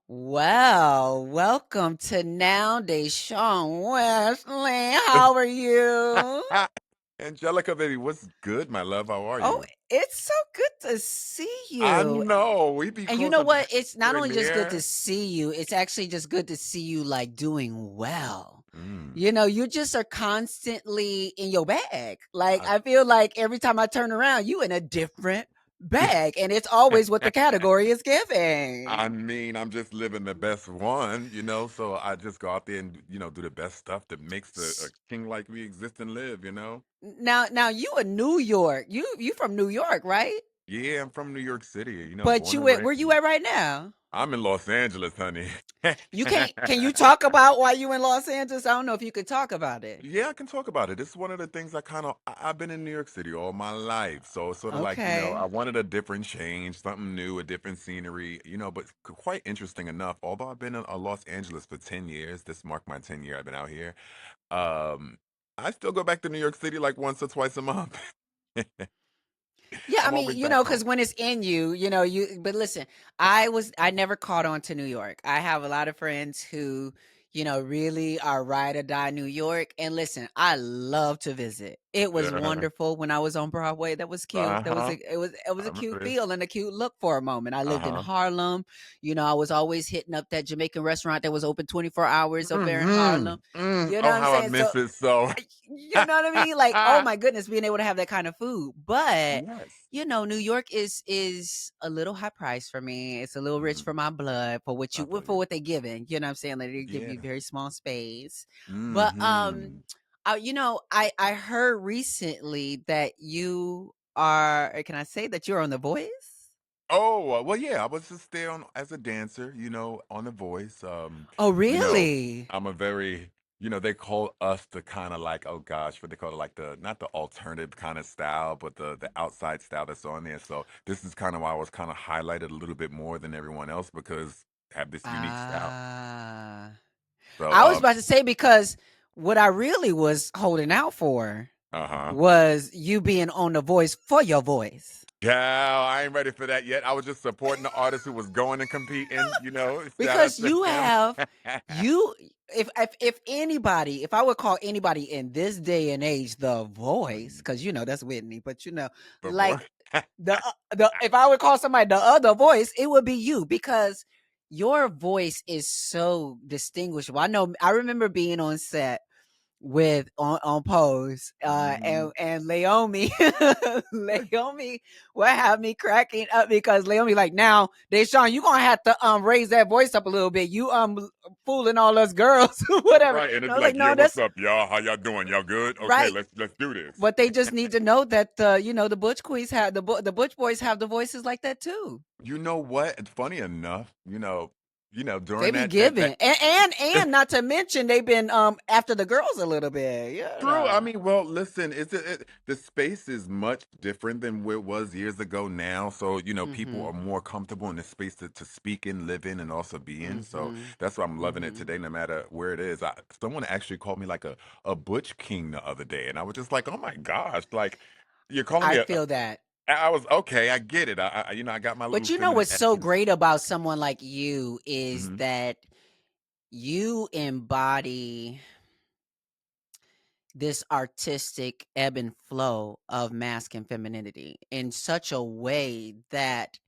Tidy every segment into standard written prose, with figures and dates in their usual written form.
Well, welcome to Now, Deshawn Wesley. How are you? Angelica, baby, what's good, my love? How are Oh, you? it's so good to see I you. know we be And you close know up what? It's not here and only just good to there. see you, it's actually just good to see you like doing well. Mm, You just are constantly in your bag. Like I, I feel like every time I turn around, you in a different bag, and it's always what the category is I giving. mean, I'm just living the best one. So I just go out there and do the best stuff that makes a king like me exist and live. Now you in New York. You from New York, right? Yeah, I'm from New York City. But Born and where raised. you at right now? I'm in Los Angeles, honey. You can't can you talk about why you in Los Angeles? I don't know if you could talk about it. Yeah, I can talk about it. This is one of the things I've been in New York City all my life. So it's sort of like, I Okay. wanted a different change, something new, a different scenery, but quite interesting enough, although I've been in Los Angeles for 10 years, this marked my 10 year I've been out here. Um, I still go back to New York City like once or twice a month. Yeah, I I'm always mean, back because home. when it's in you, but listen, I never caught on to New York. I have a lot of friends who, really are ride or die New York. And listen, I love to visit. It was Yeah. wonderful when I was on Broadway. That was cute. Uh-huh. It was I a cute remember this. feel and a cute look for a moment. I lived in Uh-huh. Harlem. I was always hitting up that Jamaican restaurant that was open 24 hours over there in Mm-hmm. Harlem. Mm. You know Oh, what I'm how I saying? So miss it so. you know what I mean? Like, oh my goodness, being able to have that kind of food. But Yes. New York is a little high price for me. It's a little rich Mm, for my blood for I for believe what they giving. You know what I'm saying? Like they give you Yeah. very small space. But Mm-hmm. I heard recently that you are. Can I say that you're on The Voice? Oh, well, yeah, I was just there as a dancer, on The Voice. Oh, You know, really? I'm a very, they call us the kind of like, oh gosh, what they call it, like not the alternative kind of style, but the outside style that's on there. So this is kind of why I was kind of highlighted a little bit more than everyone else because I have this unique style. Ah, So, I was about to say because what I really was holding out for uh-huh. was you being on The Voice for your voice. Yeah, I ain't ready for that yet. I was just supporting the artist who was going and competing. Shout out Because to you him. have you if anybody, if I would call anybody in this day and age the voice, because that's Whitney, but The boy. like the if I would call somebody the other voice, it would be you because your voice is so distinguishable. I remember being on set with on Pose, Mhm. and Leomi, Leomi will have me cracking up because Leomi like now, Deshaun, you gonna have to raise that voice up a little bit. You fooling all us girls, whatever. Right, and And it'd I be was like, like, "Yeah, no, what's that's up, y'all? How y'all doing? Y'all good? Okay, right. let's do this." But they just need to know that the Butch Queens have the Butch Boys have the voices like that too. You know what? It's funny enough, They during be that giving, and not to mention they've been after the girls a little bit. True. I mean, well, listen, the space is much different than where it was years ago now. So, people Mm-hmm. are more comfortable in the space to speak in, live in, and also be in. So Mm-hmm. that's why I'm loving it Mm-hmm. today, no matter where it is. Someone actually called me like a Butch King the other day, and I was just like, oh my gosh, like you're calling me I a. feel that. I was okay. I get it. I got my little But feminine what's so essence. great about someone like you is Hmm. that you embody this artistic ebb and flow of mask and femininity in such a way that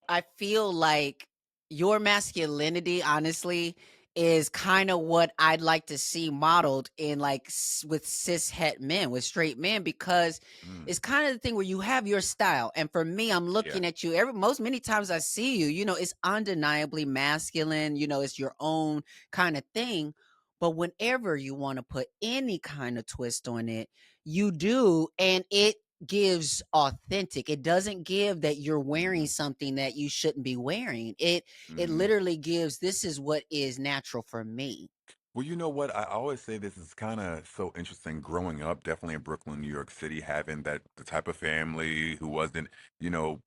I feel like your masculinity, honestly, is kind of what I'd like to see modeled in like with cis het men, with straight men, because Mm, it's kind of the thing where you have your style. And for me, I'm yeah. looking at you many times I see you, it's undeniably masculine, it's your own kind of thing. But whenever you want to put any kind of twist on it, you do. And it gives authentic. It doesn't give that you're wearing Hmm. something that you shouldn't be wearing. It Hmm. literally gives this is what is natural for me. Well, you know what? I always say this is kind of so interesting growing up, definitely in Brooklyn, New York City, having the type of family who wasn't,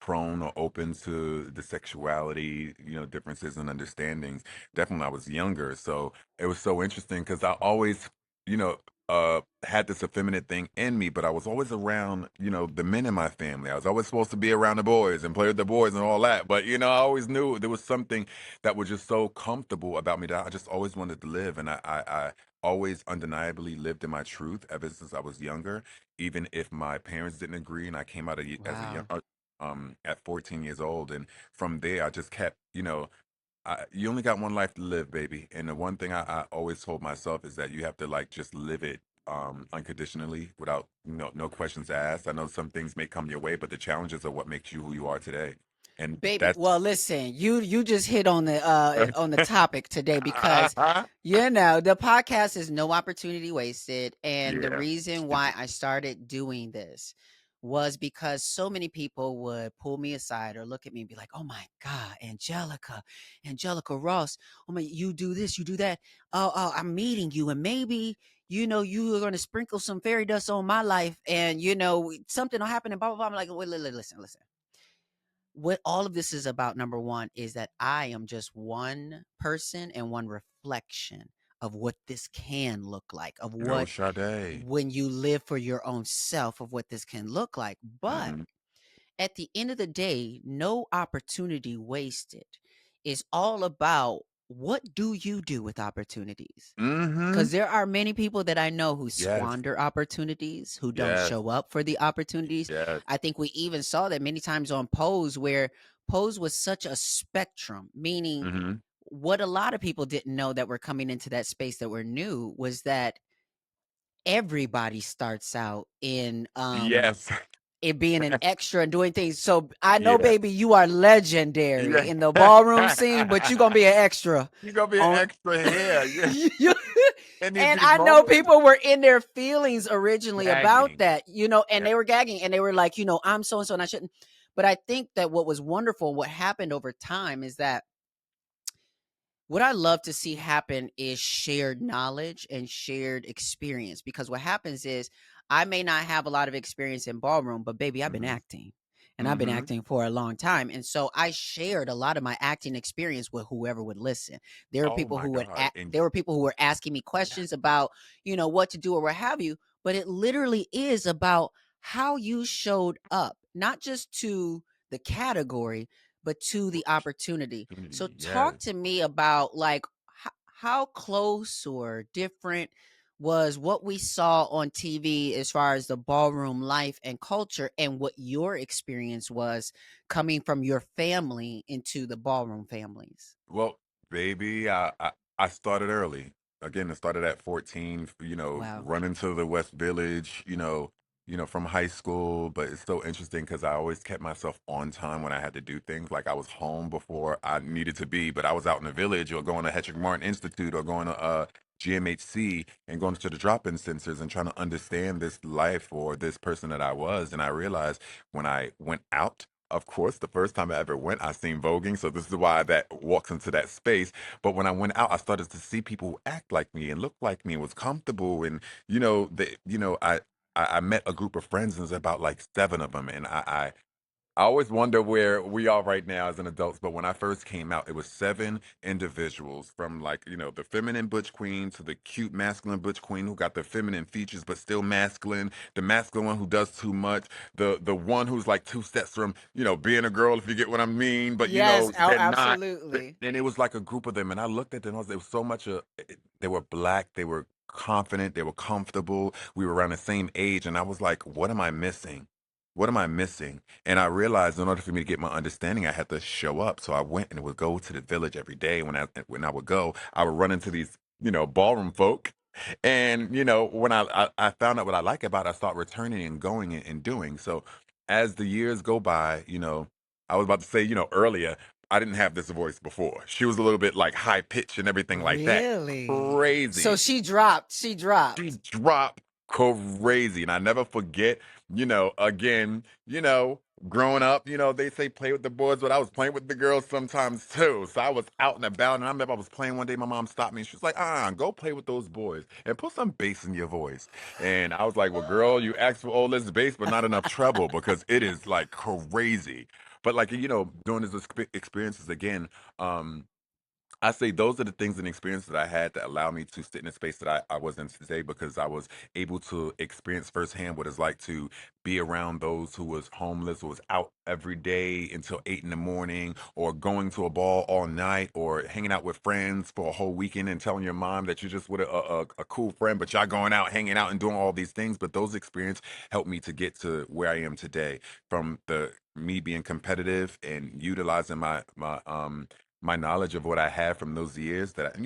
prone or open to the sexuality, differences and understandings. Definitely when I was younger. So it was so interesting because I always, had this effeminate thing in me, but I was always around, the men in my family. I was always supposed to be around the boys and play with the boys and all that. But I always knew there was something that was just so comfortable about me that I just always wanted to live, and I always undeniably lived in my truth ever since I was younger, even if my parents didn't agree, and I came out as a young Wow. at 14 years old, and from there I just kept, you only got one life to live, baby. And the one thing I always told myself is that you have to like just live it unconditionally without no questions asked. I know some things may come your way, but the challenges are what makes you who you are today. And Baby, that's well, listen, you just hit on the topic today because the podcast is no opportunity wasted, and the yeah. reason why I started doing this was because so many people would pull me aside or look at me and be like, "Oh my God, Angelica Ross, oh my, you do this, you do that. Oh, I'm meeting you, and maybe you are going to sprinkle some fairy dust on my life, and something will happen, and blah blah blah." I'm like, "Wait, listen. What all of this is about, number one, is that I am just one person and one reflection of what this can look like, of Go what Sade. when you live for your own self, of what this can look like. But Mm-hmm. at the end of the day, no opportunity wasted is all about what do you do with opportunities? Mm-hmm. Because there are many people that I know who Yes. squander opportunities, who don't Yes. show up for the opportunities. Yes. I think we even saw that many times on Pose, where Pose was such a spectrum, meaning Mm-hmm. what a lot of people didn't know that were coming into that space that were new was that everybody starts out in Yes. it being an extra and doing things. So I know, yeah. baby, you are legendary Yeah. in the ballroom scene, but you're gonna be an extra You're gonna be an on extra here. Yeah. you, And and these I know moments people were in their feelings originally about gagging. that, and Yeah. they were gagging and they were like, I'm so and so and I shouldn't. But I think that what was wonderful, what happened over time is that what I love to see happen is shared knowledge and shared experience, because what happens is I may not have a lot of experience in ballroom, but baby, I've been Mm-hmm. acting, and I've been Mm-hmm. acting for a long time. And so I shared a lot of my acting experience with whoever would listen. There were Oh people my who would God. And there were people who were asking me yeah. questions about, what to do or what have you, but it literally is about how you showed up, not just to the category, but to the opportunity. So Opportunity. talk Yes. to me about like how close or different was what we saw on TV as far as the ballroom life and culture, and what your experience was coming from your family into the ballroom families. Well, baby, I started early. Again, I started at 14, Wow. running to the West Village, from high school. But it's so interesting because I always kept myself on time when I had to do things. Like I was home before I needed to be, but I was out in the village or going to Hetrick Martin Institute or going to GMHC and going to the drop-in centers and trying to understand this life or this person that I was. And I realized when I went out, of course, the first time I ever went, I seen voguing, so this is why that walks into that space. But when I went out, I started to see people who act like me and look like me and was comfortable, and I met a group of friends, and there's about like seven of them, and I always wonder where we are right now as an adults, but when I first came out, it was seven individuals from like, the feminine butch queen to the cute masculine butch queen who got the feminine features but still masculine, the masculine one who does too much, the one who's like two steps from, being a girl, if you get what I mean, but Yes, they're not. absolutely. And it was like a group of them, and I looked at them. There was so much. They were black. They were confident. They were comfortable. We were around the same age, and I was like, "What am I missing? What am I missing?" And I realized in order for me to get my understanding, I had to show up. So I went and would go to the village every day. When I would go, I would run into these, ballroom folk. And, when I found out what I like about it, I start returning and going and doing. So as the years go by, I was about to say, earlier, I didn't have this voice before. She was a little bit like high pitched and everything like that. Really? So Crazy. she dropped. She She dropped. dropped crazy. And I never forget, again, growing up, they say play with the boys, but I was playing with the girls sometimes too. So I was out and about, and I remember I was playing one day. My mom stopped me, and she was like, go play with those boys and put some bass in your voice. And I was like, well, girl, you asked for all this bass, but not enough treble because it is like crazy. But like, during these experiences again, um, I say those are the things and experiences that I had that allow me to sit in a space that I was in today because I was able to experience firsthand what it's like to be around those who was homeless, who was out every day until 8 in the morning, or going to a ball all night, or hanging out with friends for a whole weekend and telling your mom that you're just with a cool friend, but y'all going out, hanging out, and doing all these things. But those experiences helped me to get to where I am today from the me being competitive and utilizing my knowledge of what I had from those years that and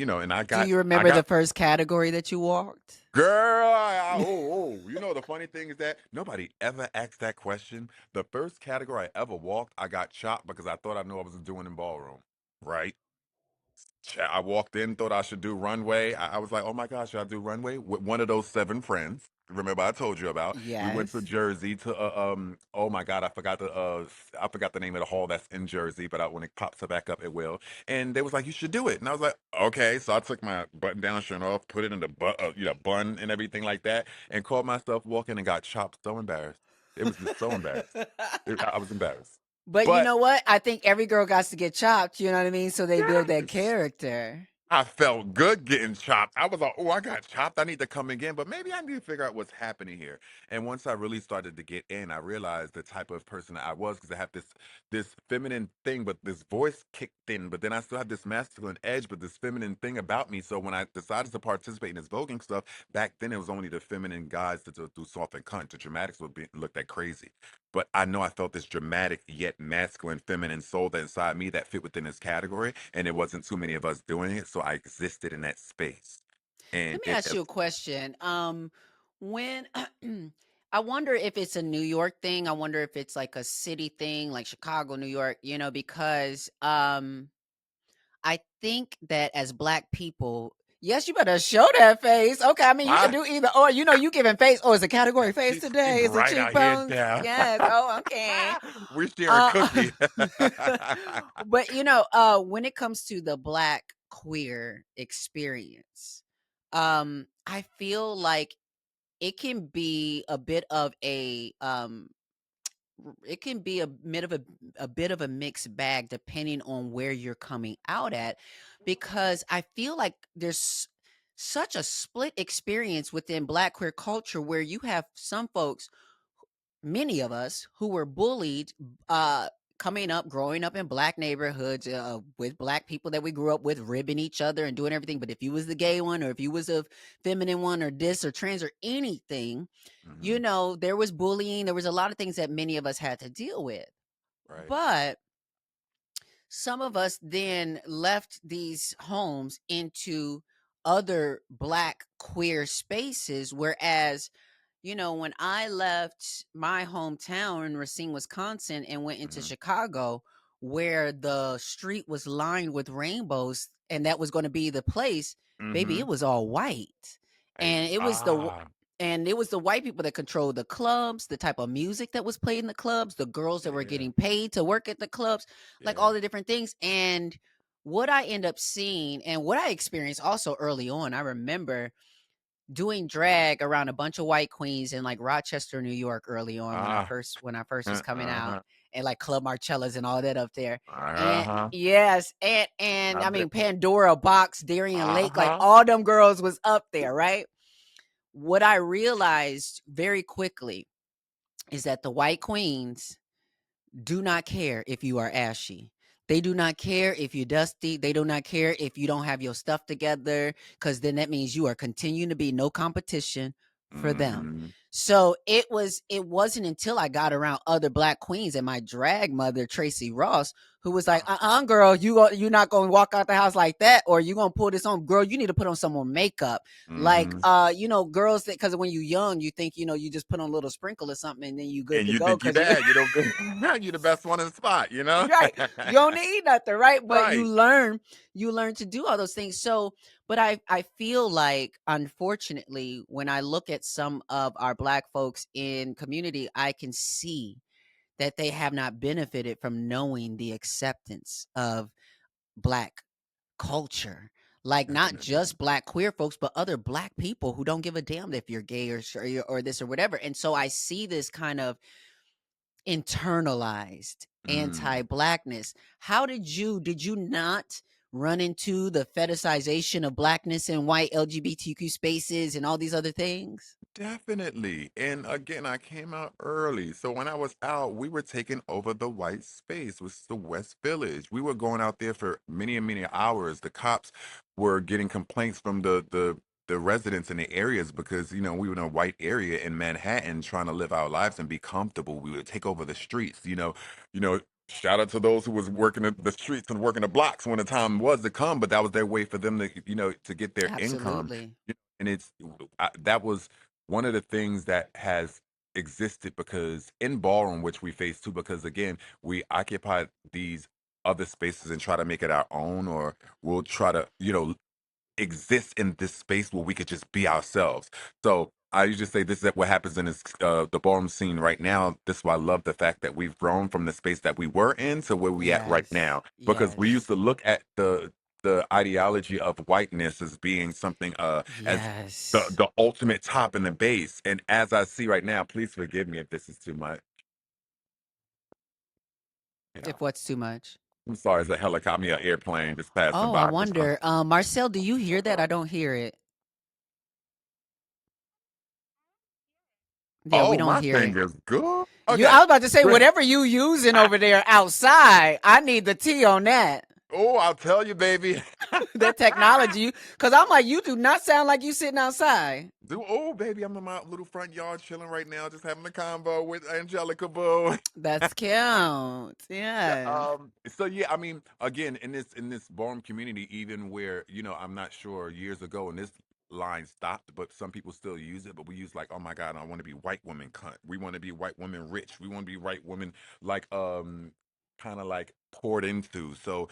Do you I remember the got first category that you walked? girl. The funny thing is that nobody ever asked that question. The first category I ever walked, I got chopped because I thought I knew I was doing in ballroom. Right? I walked in, thought I should do runway. I was like, oh my gosh, should I do runway with one of those seven friends? Remember I told you about. We went to Yes. Jersey to oh my god, I forgot the name of the hall that's in Jersey, but when it pops it back up, it will. And they was like, you should do it, and I was like, okay. So I took my button down shirt off, put it in the bun and everything like that, and called myself walking and got chopped. So embarrassed. It was just so embarrassed. I was embarrassed, But you but know what? I think every girl got to get chopped, you know what I mean? So they build that yes. character. I felt good getting chopped. I was like, oh, I got chopped. I need to come again, but maybe I need to figure out what's happening here. And once I really started to get in, I realized the type of person that I was because I have this feminine thing, but this voice kicked in. But then I still have this masculine edge, but this feminine thing about me. So when I decided to participate in this voguing stuff, back then it was only the feminine guys that do soft and cunt. The dramatics would be looked at crazy. But I know I felt this dramatic yet masculine, feminine soul that inside me that fit within this category, and it wasn't too many of us doing it, so I existed in that space. And Let me it, ask you a question. When I wonder if it's a New York thing, I wonder if it's like a city thing, like Chicago, New York, because I think that as Black people, yes, you better show that face. Okay, I mean, you can I do either or. You giving face. Oh, it's a category face she today. Is it bright out here cheekbones? down. Yes. Oh, okay. We share a Uh, cookie. but when it comes to the Black queer experience, I feel like it can be a bit of it can be a bit of a mixed bag depending on where you're coming out at, because I feel like there's such a split experience within Black queer culture where you have some folks, many of us, who were bullied uh coming up, growing up in Black neighborhoods, with Black people that we grew up with, ribbing each other and doing everything. But if you was the gay one, or if you was a feminine one, or this or trans or anything, Hmm. there was bullying. There was a lot of things that many of us had to deal with. Right. But some of us then left these homes into other Black queer spaces, whereas when I left my hometown in Racine, Wisconsin, and went into Hmm. Chicago, where the street was lined with rainbows, and that was going to be the place, baby, it Hmm. was all white. Hey, And it was the white people that controlled the clubs, the type of music that was played in the clubs, the girls that were yeah, getting paid to work at the clubs, like yeah. all the different things. And what I end up seeing and what I experienced also early on, I remember doing drag around a bunch of white queens in like Rochester, New York early on Ah, when I first was coming out, uh-huh, and like Club Marcellas and all that up there. And uh-huh. yes, and I I bet. mean Pandora Box, Darien Lake, like Uh-huh. all them girls was up there, right? What I realized very quickly is that the white queens do not care if you are ashy. They do not care if you're dusty. They do not care if you don't have your stuff together, because then that means you are continuing to be no competition for them. Hmm. So it wasn't until I got around other Black queens and my drag mother, Tracy Ross, who was like, girl, you're not gonna walk out the house like that, or you're gonna pull this on. Girl, you need to put on some more makeup. Like, Hmm. girls that, because when you're young, you think, you just put on a little sprinkle or something and then you good And to you go think you because you bad, you don't you the best one in the spot, you know? right. You don't need nothing, right? But Right. you learn to do all those things. So, but I feel like, unfortunately, when I look at some of our Black folks in community, I can see that they have not benefited from knowing the acceptance of Black culture. Like, not Definitely. just Black queer folks, but other Black people who don't give a damn if you're gay or this or whatever. And so I see this kind of internalized Mm. anti-Blackness. How did you not run into the fetishization of blackness in white LGBTQ spaces and all these other things? Definitely. And again, I came out early. So when I was out, we were taking over the white space, which is the West Village. We were going out there for many and many hours. The cops were getting complaints from the residents in the areas because, we were in a white area in Manhattan trying to live our lives and be comfortable. We would take over the streets, you know, shout out to those who was working the streets and working the blocks when the time was to come, but that was their way for them to, to get their income. Absolutely. And that was one of the things that has existed because in ballroom, which we face too, because again, we occupy these other spaces and try to make it our own, or we'll try to, exist in this space where we could just be ourselves. So I usually say this is what happens in the ballroom scene right now. This is why I love the fact that we've grown from the space that we were in to where we at right Yes. now. Because we used Yes. to look at the ideology of whiteness as being something as the Yes. the ultimate top and the base. And as I see right now, please forgive me if this is too much. You know, If what's too much? I'm sorry, it's a helicopter, an airplane just passing Oh, I by for some. wonder. Marcel, do you hear that? I don't hear it. Yeah, we Oh, don't my hear thing it. is good. You I Okay. was about to say Great. whatever you using over there outside, I need the tea on that. Oh, I'll tell you, baby. That technology, because I'm like, you do not sound like you sitting outside. Oh, baby, I'm in my little front yard chilling right now, just having a convo with Angelica Boo. That's cute. Yeah, Yes. so yeah, I mean, again, in this ballroom community, even where, I'm not sure years ago and this line stopped, but some people still use it, but we use like, oh my God, I want to be white woman cunt. We want to be white woman rich. We want to be white woman like kind of like poured into. So,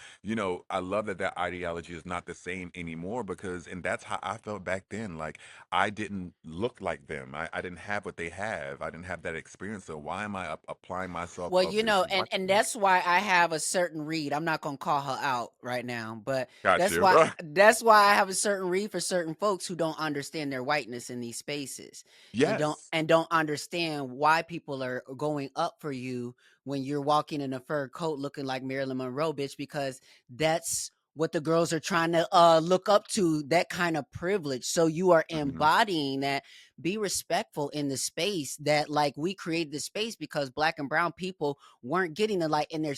I love that that ideology is not the same anymore because and that's how I felt back then. Like I didn't look like them. I didn't have what they have. I didn't have that experience. So why am I applying myself Well, of this and whiteness? that's why I have a certain read. I'm not gonna call her out right now, but Got that's you. why that's why I have a certain read for certain folks who don't understand their whiteness in these spaces Yes. and don't understand why people are going up for you when you're walking in a fur coat looking like Marilyn Monroe, bitch, because that's what the girls are trying to look up to, that kind of privilege. So you are Hmm. embodying that. Be respectful in the space that, like, we created the space because black and brown people weren't getting the light, and they're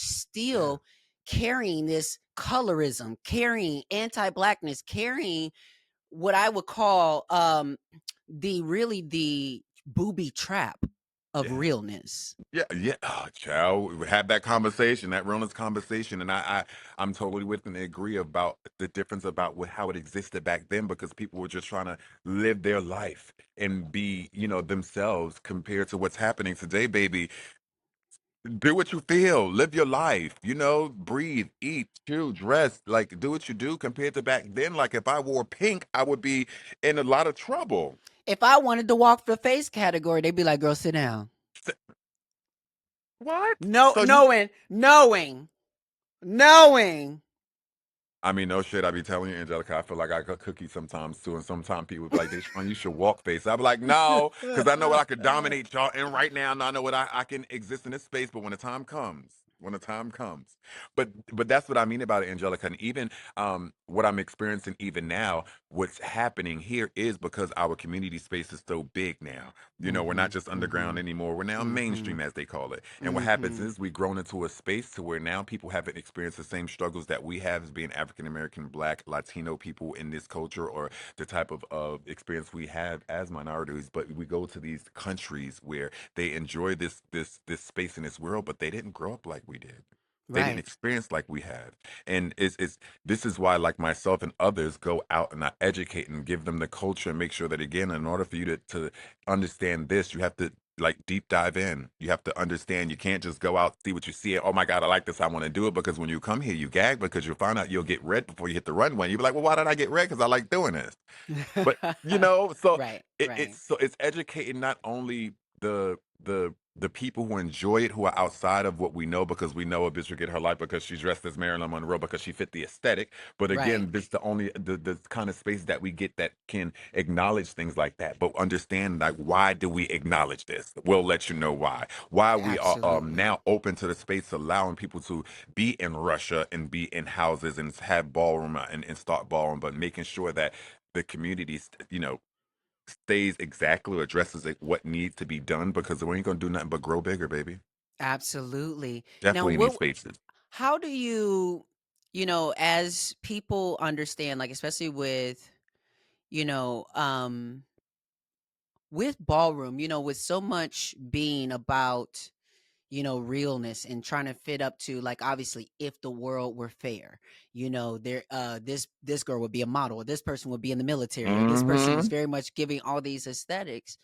Yeah. still carrying this colorism, carrying anti-blackness, carrying what I would call the booby trap of Yeah. realness. Yeah. Yeah. Oh, child, we had that conversation, that realness conversation, and I'm totally with and agree about the difference about how it existed back then because people were just trying to live their life and be, themselves compared to what's happening today, baby. Do what you feel, live your life, breathe, eat, chew, dress, like do what you do compared to back then. Like if I wore pink, I would be in a lot of trouble. If I wanted to walk the face category, they'd be like, "Girl, sit down." What? No, So you knowing. I mean, no shit. I be telling you, Angelica, I feel like I cook cookies sometimes too. And sometimes people be like, Deshaun, you should walk face. I be like, no, because I know what I could dominate y'all. And right now, I know what I can exist in this space. But when the time comes. But that's what I mean about it, Angelica. And even what I'm experiencing even now, what's happening here is because our community space is so big now. We're not Mhm. just underground Mhm. anymore. We're now Mhm. mainstream, as they call it. And what happens Mhm. is we've grown into a space to where now people haven't experienced the same struggles that we have as being African American, Black, Latino people in this culture, or the type of experience we have as minorities. But we go to these countries where they enjoy this space in this world, but they didn't grow up like we did. They didn't Right. experience like we have. And it's this is why like myself and others go out and I educate and give them the culture and make sure that again, in order for you to understand this, you have to like deep dive in. You have to understand you can't just go out, see what you see, and oh my God, I like this, I want to do it. Because when you come here, you gag because you'll find out you'll get red before you hit the runway. You'll be like, well, why did I get red? Because I like doing this. But so Right. it's Right. so it's educating not only the the people who enjoy it, who are outside of what we know, because we know a bitch will get her life because she's dressed as Marilyn Monroe because she fit the aesthetic. But Right. again, this the only the kind of space that we get that can acknowledge things like that. But understand, like, why do we acknowledge this? We'll let you know why. Why we are Absolutely. now open to the space, allowing people to be in Russia and be in houses and have ballroom and start ballroom, but making sure that the community, stays exactly or addresses what needs to be done, because we ain't gonna do nothing but grow bigger, baby. Absolutely. Now, Definitely in these what spaces. how do you, as people understand, like especially you know, um with ballroom, with so much being about, realness and trying to fit up to, like, obviously if the world were fair, there this girl would be a model, or this person would be in the military, or this person is Mm-hmm. very much giving all these aesthetics.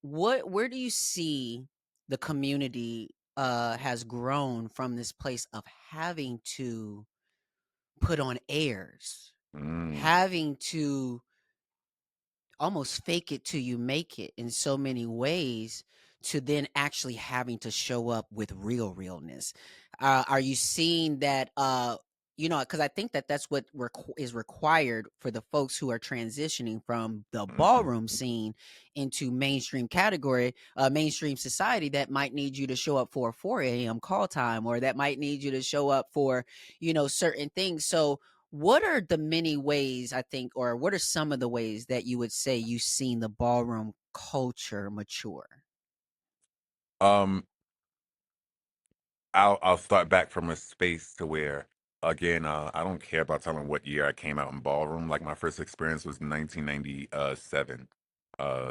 Where do you see the community has grown from this place of having to put on airs, Mm. having to almost fake it till you make it in so many ways, to then actually having to show up with realness? Are you seeing that, because I think that that's what is required for the folks who are transitioning from the Mm-hmm. ballroom scene into mainstream society, that might need you to show up for a 4 a.m. call time, or that might need you to show up for, certain things. So what are the many ways, I think, or what are some of the ways that you would say you've seen the ballroom culture mature? Um, I'll start back from a space to where, again, I don't care about telling what year I came out in ballroom. Like, my first experience was 1997.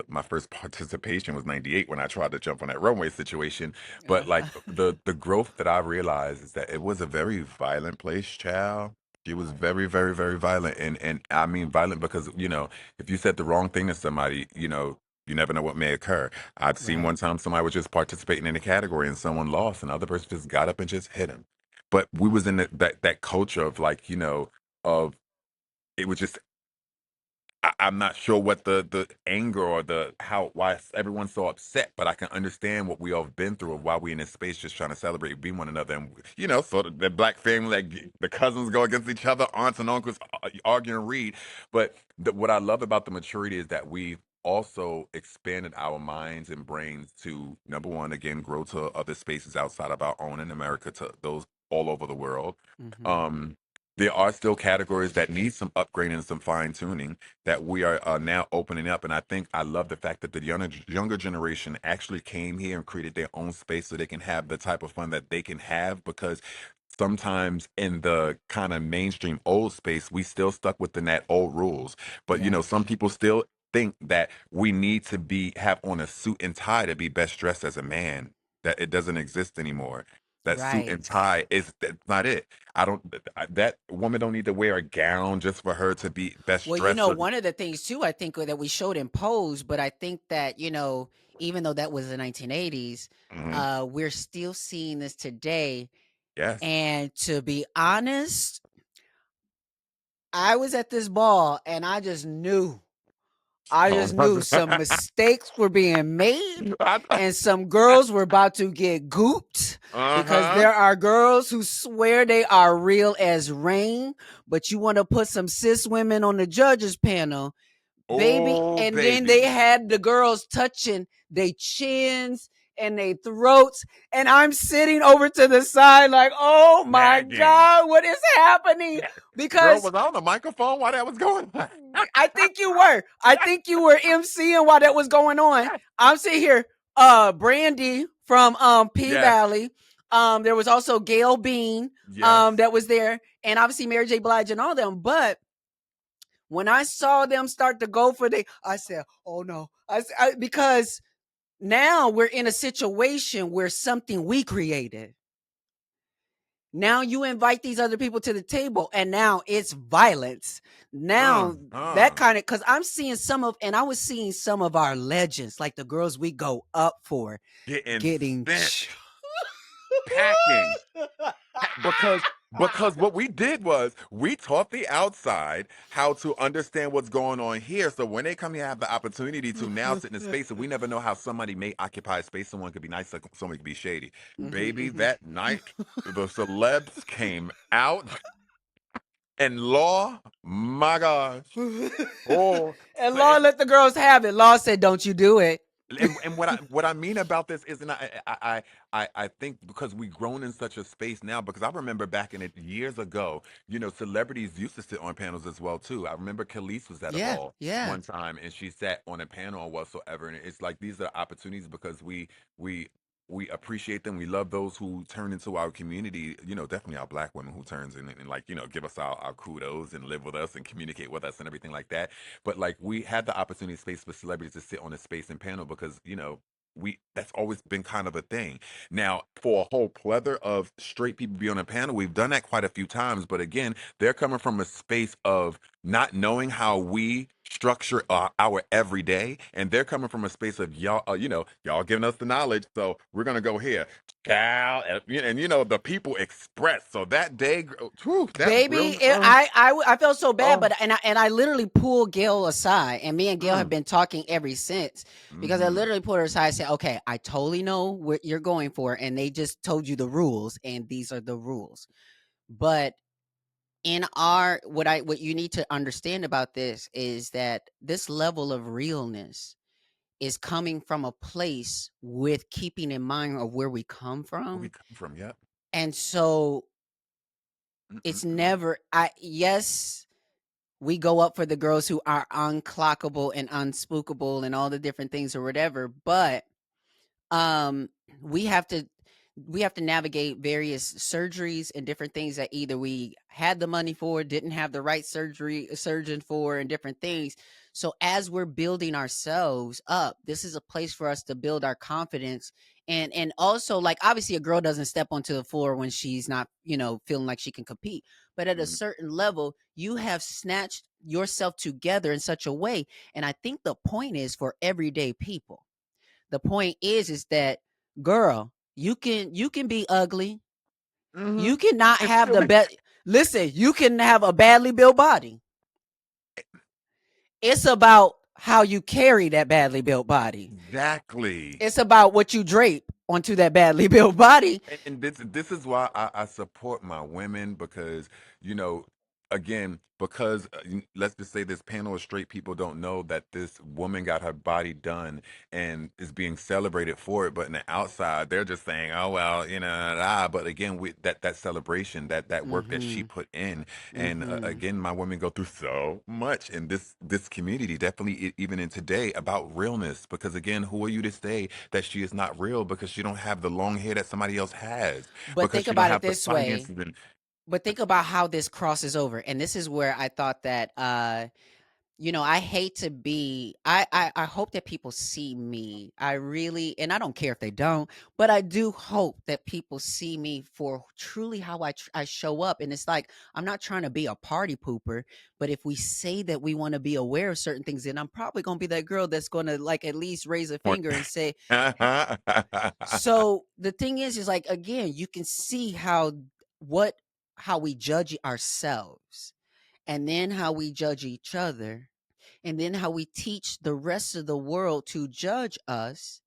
My first participation was 98 when I tried to jump on that runway situation. But like, Uh, the growth that I realized is that it was a very violent place, child. It was very, very, very violent, and I mean violent because, if you said the wrong thing to somebody, you never know what may occur. I've seen right. one time somebody was just participating in a category and someone lost, and the other person just got up and just hit him. But we was in that culture of, like, of, it was just, I'm not sure what the anger or the how why everyone's so upset, but I can understand what we all have been through of why we in this space just trying to celebrate, be one another, and sort of the black family, like the cousins go against each other, aunts and uncles argue and read. But what I love about the maturity is that we've also expanded our minds and brains to, number one, again, grow to other spaces outside of our own in America, to those all over the world. Hmm. Um, there are still categories that need some upgrading and some fine tuning that we are now opening up. And I think I love the fact that the younger generation actually came here and created their own space so they can have the type of fun that they can have, because sometimes in the kind of mainstream old space, we still stuck within that old rules. But Yeah. some people still think that we need to have on a suit and tie to be best dressed as a man. That it doesn't exist anymore. That suit and Right. tie is that's not it. I don't. That woman don't need to wear a gown just for her to be best Well, dressed. one of the things too, I think, that we showed in Pose, but I think that, even though that was the 1980s, Mhm. we're still seeing this today. Yes. And to be honest, I was at this ball and I just knew. I Oh, just knew some mistakes were being made, and some girls were about to get gooped, because uh-huh. there are girls who swear they are real as rain, but you want to put some cis women on the judges panel, baby. Oh, And then they baby. had the girls touching their chins and their throats. And I'm sitting over to the side, like, oh my Nagging. God, what is happening? Girl, Because was I on the microphone while that was going on? I think you were. I think you were emceeing while that was going on. I'm sitting here, Brandy from P Yes. Valley. There was also Gail Bean Yes. that was there, and obviously Mary J. Blige and all them. But when I saw them start to go for I said, "Oh no!" Because now we're in a situation where something we created. Now you invite these other people to the table, and now it's violence. Uh, Now that uh. kind of, because I was seeing some of our legends, like the girls we go up for, Getting getting. sent. Packing. Because Because what we did was we taught the outside how to understand what's going on here. So when they come here, have the opportunity to now sit in a space, and we never know how somebody may occupy a space. Someone could be nice, like somebody could be shady. Baby, Mhm, that night the celebs came out, and Law, my gosh, mhm. oh, And Law let the girls have it. Law said, "Don't you do it." and what I mean about this is, and I think because we've grown in such a space now, because I remember back in it years ago, celebrities used to sit on panels as well too. I remember Khalees was at a Yeah, ball yeah. one time and she sat on a panel or whatsoever, and it's like these are opportunities because we we appreciate them. We love those who turn into our community, definitely our black women who turns in and like, give us our kudos and live with us and communicate with us and everything like that. But like we had the opportunity space for celebrities to sit on a space and panel because, we that's always been kind of a thing. Now, for a whole plethora of straight people be on a panel, we've done that quite a few times. But again, they're coming from a space of not knowing how we structure our everyday, and they're coming from a space of y'all, y'all giving us the knowledge, so we're gonna go here, child, and the people express. So that day, whew, that Baby, real, I felt so bad, oh, but I literally pulled Gail aside, and me and Gail have mm, been talking ever since because I mm-hmm, literally pulled her aside and said, "Okay, I totally know what you're going for, and they just told you the rules, and these are the rules." But in our what you need to understand about this is that this level of realness is coming from a place with keeping in mind of where we come where we from, come from, yep. and so it's Mm-mm-mm. never I yes we go up for the girls who are unclockable and unspookable and all the different things or whatever, but um we have to we have to navigate various surgeries and different things that either we had the money for, didn't have the right surgeon for, and different things. So as we're building ourselves up, this is a place for us to build our confidence. And also, like, obviously a girl doesn't step onto the floor when she's not, feeling like she can compete, but at a Mhm. certain level you have snatched yourself together in such a way. And I think the point is for everyday people, the point is that, girl, you can be ugly. Mhm. You cannot And have still the be best. Listen, you can have a badly built body. It's about how you carry that badly built body. exactly. It's about what you drape onto that badly built body. And this is why I support my women because you know again because let's just say this panel of straight people don't know that this woman got her body done and is being celebrated for it, but in the outside they're just saying, oh well, but again, that celebration, that work that she Mm-hmm. put in, and Mm-hmm. again, my women go through so much in this community, definitely even in today, about realness, because again, who are you to say that she is not real because she don't have the long hair that somebody else has, But because think she don't about it have the this way. finances and But think about how this crosses over. And this is where I thought that I hate to be I hope that people see me. I really, and I don't care if they don't, but I do hope that people see me for truly how I show up. And it's like, I'm not trying to be a party pooper, but if we say that we want to be aware of certain things, then I'm probably going to be that girl that's going to, like, at least raise a finger and say, "Hey." So the thing is like, again, you can see what how we judge ourselves, and then how we judge each other, and then how we teach the rest of the world to judge us.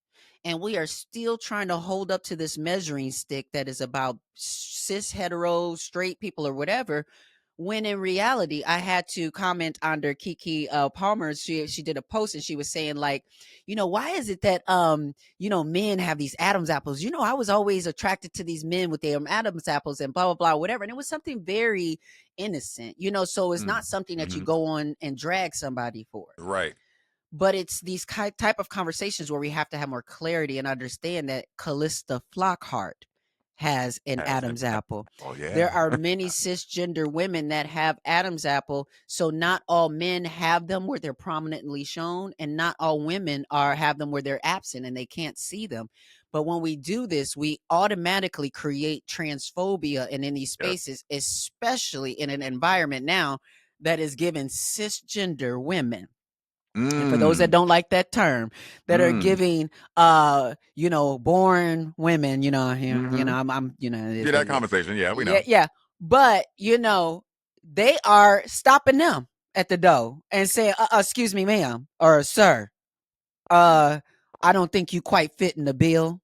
And we are still trying to hold up to this measuring stick that is about cis, hetero, straight people or whatever. When in reality, I had to comment under Kiki Palmer. She did a post and she was saying, like, why is it that men have these Adam's apples? I was always attracted to these men with their Adam's apples and blah blah blah whatever. And it was something very innocent, so it's Mm, not something that you mhm, go on and drag somebody for. right, But it's these type of conversations where we have to have more clarity and understand that Callista Flockhart has an has an Adam's apple. oh There yeah. are many cisgender women that have Adam's apple, so not all men have them where they're prominently shown, and not all women have them where they're absent and they can't see them. But when we do this, we automatically create transphobia, and in these Yep. spaces, especially in an environment now that is given cisgender women, and for those that Mm, don't like that term, that are mm, giving born women, mhm. I'm Yeah, that conversation, yeah, we yeah, know. yeah, But, they are stopping them at the door and saying, excuse me, ma'am, or sir, uh, I don't think you quite fit in the bill.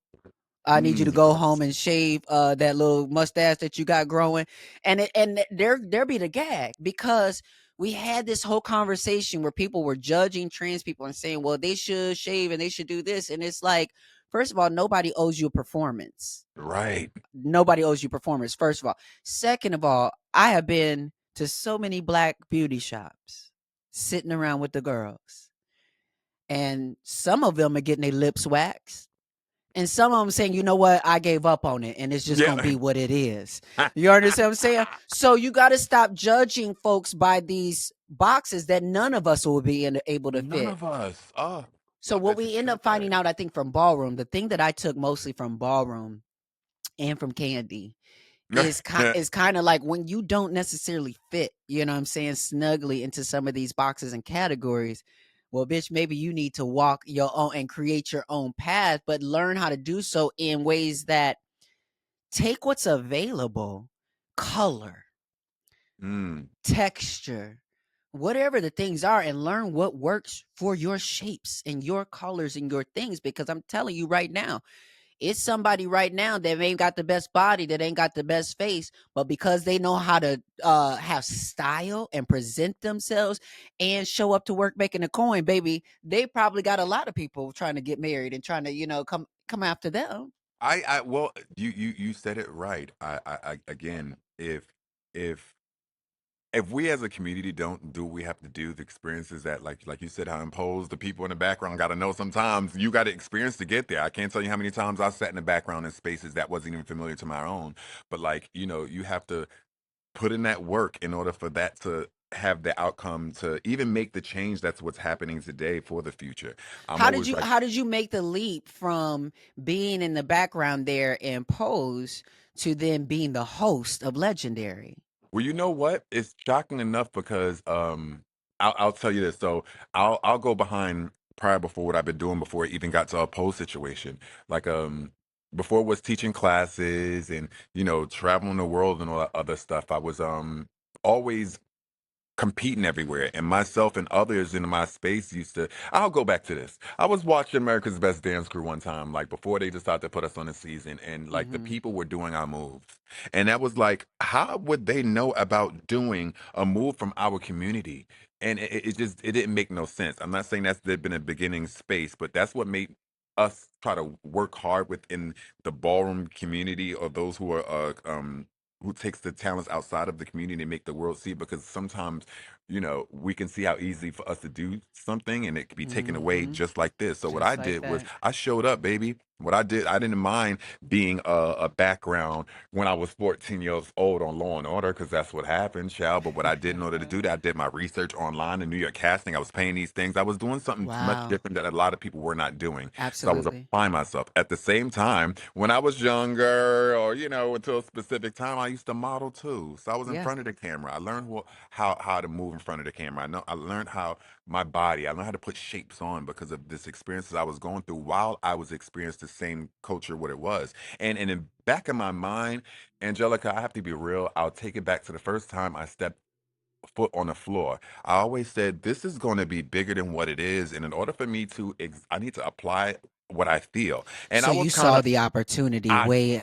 I need you to go home Yes. and shave that little mustache that you got growing, and there be the gag because we had this whole conversation where people were judging trans people and saying, well, they should shave and they should do this, and it's like, first of all, nobody owes you a performance. Right. Nobody owes you performance. First of all, second of all, I have been to so many black beauty shops, sitting around with the girls, and some of them are getting their lips waxed and some of them saying, you know what, I gave up on it and it's just Yeah. gonna be what it is. You understand what I'm saying? So you got to stop judging folks by these boxes that none of us will be able to None fit. of us. Oh, So what glad you we end said up that. finding out, I think, from ballroom, the thing that I took mostly from ballroom and from Candy is kind of like when you don't necessarily fit, you know what I'm saying, snugly into some of these boxes and categories. Well, bitch, maybe you need to walk your own and create your own path, but learn how to do so in ways that take what's available, color, Mm. texture, whatever the things are, and learn what works for your shapes and your colors and your things. Because I'm telling you right now, it's somebody right now that ain't got the best body, that ain't got the best face, but because they know how to have style and present themselves and show up to work making a coin, baby, they probably got a lot of people trying to get married and trying to, come after them. Well, you said it right. Again, if if we as a community don't do what we have to do, the experiences that, like you said, how imposed the people in the background got to know. Sometimes you got to experience to get there. I can't tell you how many times I sat in the background in spaces that wasn't even familiar to my own. But like, you have to put in that work in order for that to have the outcome to even make the change that's what's happening today for the future. I'm How did always you like, how did you make the leap from being in the background there in Pose to then being the host of Legendary? well, you know what? It's shocking enough because I'll tell you this. So I'll go behind prior before what I've been doing before it even got to a post situation. Like before it was teaching classes and traveling the world and all that other stuff. I was always competing everywhere, and myself and others in my space used to. I'll go back to this. I was watching America's Best Dance Crew one time, like before they decided to put us on a season, and like the Mhm. people were doing our moves, and that was like, how would they know about doing a move from our community? And it just it didn't make no sense. I'm not saying that's been a beginning space, but that's what made us try to work hard within the ballroom community, or those who are who takes the talents outside of the community and make the world see, because sometimes we can see how easy for us to do something and it can be taken away Mhm. just like this. So what I Just like did was that. I showed up, baby. What I did, I didn't mind being a background when I was 14 years old on Law and Order, because that's what happened, child. But what I did in order to do that, I did my research online in New York casting. I was paying these things. I was doing something much Wow. different that a lot of people were not doing. So I was Absolutely. applying myself. At the same time, when I was younger, or until a specific time, I used to model too. So I was in Yeah. front of the camera. I learned how to move in front of the camera. I learned how my body. I learned how to put shapes on because of this experiences I was going through while I was experiencing the same culture, what it was. And in the back of my mind, Angelica, I have to be real. I'll take it back to the first time I stepped foot on the floor. I always said this is going to be bigger than what it is, and in order for me to, I need to apply what I feel. And So I you was kind saw of, the opportunity I way.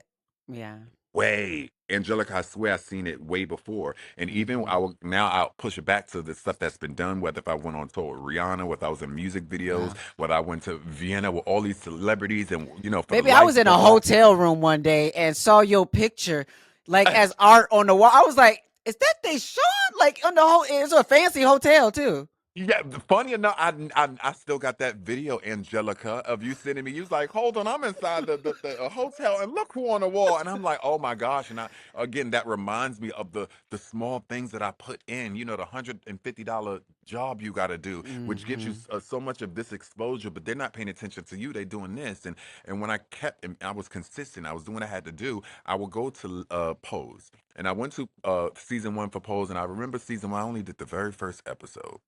Yeah. way, Angelica, I swear I've seen it way before. And even Mhm. now I'll push it back to the stuff that's been done, whether if I went on tour with Rihanna, whether I was in music videos, Wow. whether I went to Vienna with all these celebrities, and for the Baby, I was lights in go a off. hotel room one day and saw your picture like as art on the wall. I was like, is that Deshawn? Like on the whole, it's a fancy hotel too. Yeah, funny enough, I still got that video, Angelica, of you sending me. You was like, "Hold on, I'm inside the hotel, and look who on the wall." And I'm like, "Oh my gosh!" And again, that reminds me of the small things that I put in. The $150 job you got to do, which gives you Mhm. so much of this exposure. But they're not paying attention to you. They doing this, and when I kept, and I was consistent. I was doing what I had to do. I would go to Pose, and I went to season one for Pose, and I remember season one. I only did the very first episode.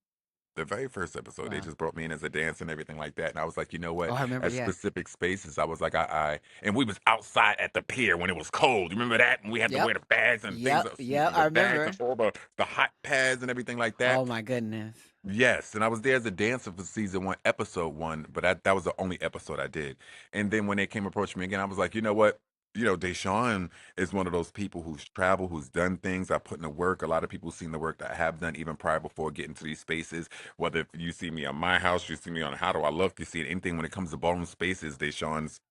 The very first episode, they Wow. just brought me in as a dancer and everything like that, and I was like, "You know Oh, what?" I remember, At yeah. specific spaces, I was like, I and we was outside at the pier when it was cold. You remember that? And we had to Yep. wear the bags and things, Yep, yep, I the bags and remember. all the hot pads and everything like that. Oh my goodness. Yes, and I was there as a dancer for season 1, episode 1, but that was the only episode I did. And then when they came approach me again, I was like, you know what? Deshaun is one of those people who's traveled, who's done things. I put in the work. A lot of people seen the work that I have done even prior before getting to these spaces. Whether if you see me on my house, you see me on How Do I Look, you see anything when it comes to ballroom spaces, Deshaun's,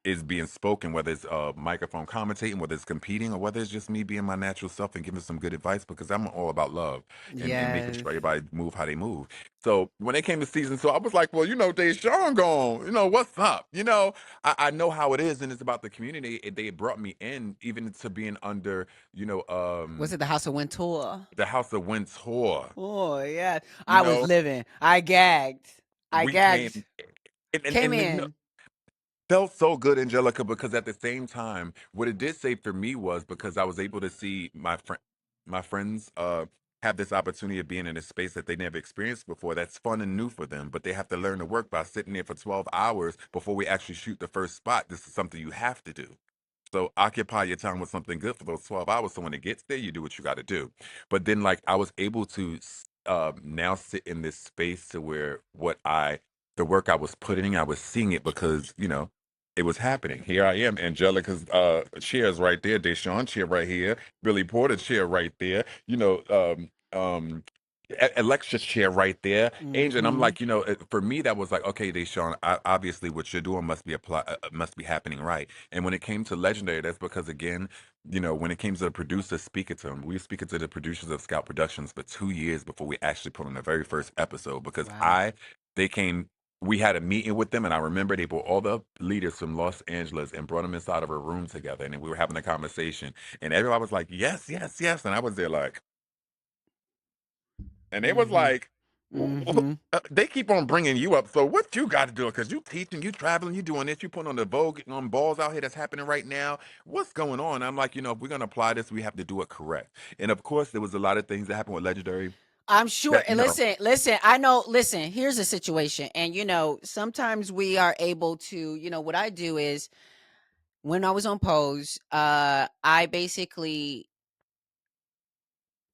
is being spoken, whether it's microphone commentating, whether it's competing, or whether it's just me being my natural self and giving some good advice because I'm all about love and making Yes. sure everybody move how they move. So when they came to season 2, I was like, well, Deshaun gone. What's up? I know how it is, and it's about the community. They brought me in even to being under, Was it the House of Wintour? the House of Wintour. Oh, yeah. You I was know, living. I gagged. I we came gagged. and Came then, in. felt so good, Angelica, because at the same time, what it did say for me was because I was able to see my friends have this opportunity of being in a space that they never experienced before. That's fun and new for them, but they have to learn to work by sitting there for 12 hours before we actually shoot the first spot. This is something you have to do. So occupy your time with something good for those 12 hours. So when it gets there, you do what you got to do. But then, like, I was able to now sit in this space to where the work I was putting, I was seeing it because, it was happening. Here I am. Angelica's chair is right there. Deshawn chair right here. Billy Porter chair right there. Alexa's chair right there. Angel, and I'm Mhm. like, for me, that was like, okay, Deshawn, obviously what you're doing must be happening right. And when it came to Legendary, that's because again, when it came to the producers speaking to them, we were speaking to the producers of Scout Productions for 2 years before we actually put on the very first episode because Wow. they came we had a meeting with them, and I remember they brought all the leaders from Los Angeles and brought them inside of a room together, and then we were having a conversation, and everybody was like, "Yes, yes, yes," and I was there like, and they was Mhm. like, Mhm. They keep on bringing you up. So what you got to do? Because you teaching, you traveling, you doing this, you putting on the Vogue on balls out here that's happening right now. What's going on?" I'm like, if we're gonna apply this, we have to do it correct. And of course, there was a lot of things that happened with Legendary I'm sure. that And listen, I know, listen, here's a situation. And sometimes we are able to, what I do is when I was on Pose, I basically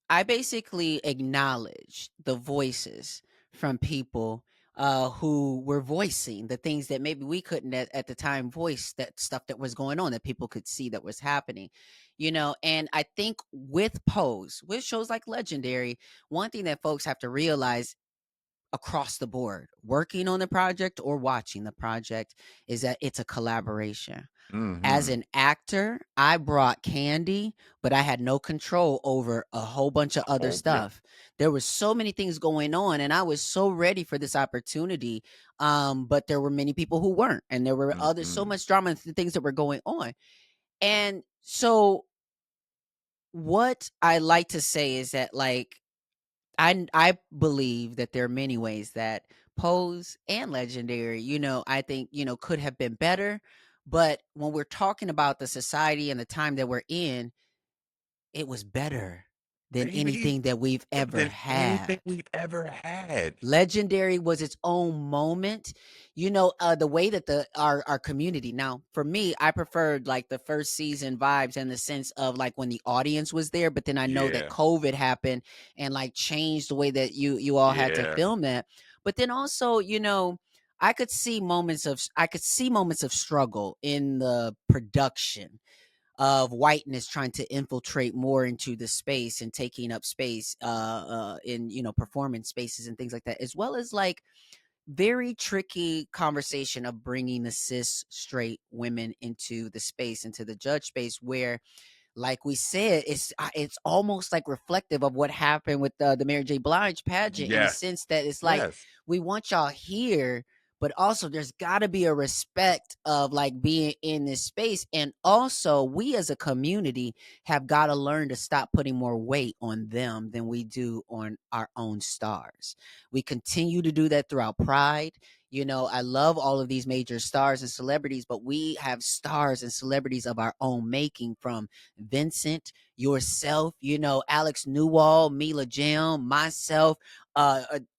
acknowledged the voices from people who were voicing the things that maybe we couldn't at the time voice, that stuff that was going on that people could see that was happening. And I think with Pose, with shows like Legendary, one thing that folks have to realize across the board, working on the project or watching the project, is that it's a collaboration. As mm-hmm. an actor, I brought candy, but I had no control over a whole bunch of other Oh yeah. stuff. There were so many things going on, and I was so ready for this opportunity. But there were many people who weren't, and there were so Mm-hmm. much drama and things that were going on. And so, what I like to say is that, like, I believe that there are many ways that Pose and Legendary, I think, could have been better. But when we're talking about the society and the time that we're in, it was better than Baby, anything that we've ever than anything had. we've ever had. Legendary was its own moment. The way that our community, now for me, I preferred like the first season vibes in the sense of like when the audience was there, but then I know that Yeah, COVID happened and like changed the way that you all had to yeah. film that. But then also, I could see moments of struggle in the production of whiteness trying to infiltrate more into the space and taking up space in performance spaces and things like that, as well as like very tricky conversation of bringing the cis straight women into the space, into the judge space, where, like we said, it's almost like reflective of what happened with the Mary J. Blige pageant, in the Yes, sense that it's like yes. we want y'all here, but also there's got to be a respect of like being in this space, and also we as a community have got to learn to stop putting more weight on them than we do on our own stars. We continue to do that throughout Pride. I love all of these major stars and celebrities, but we have stars and celebrities of our own making, from Vincent, yourself, Alex Newell, Mila Jam, myself,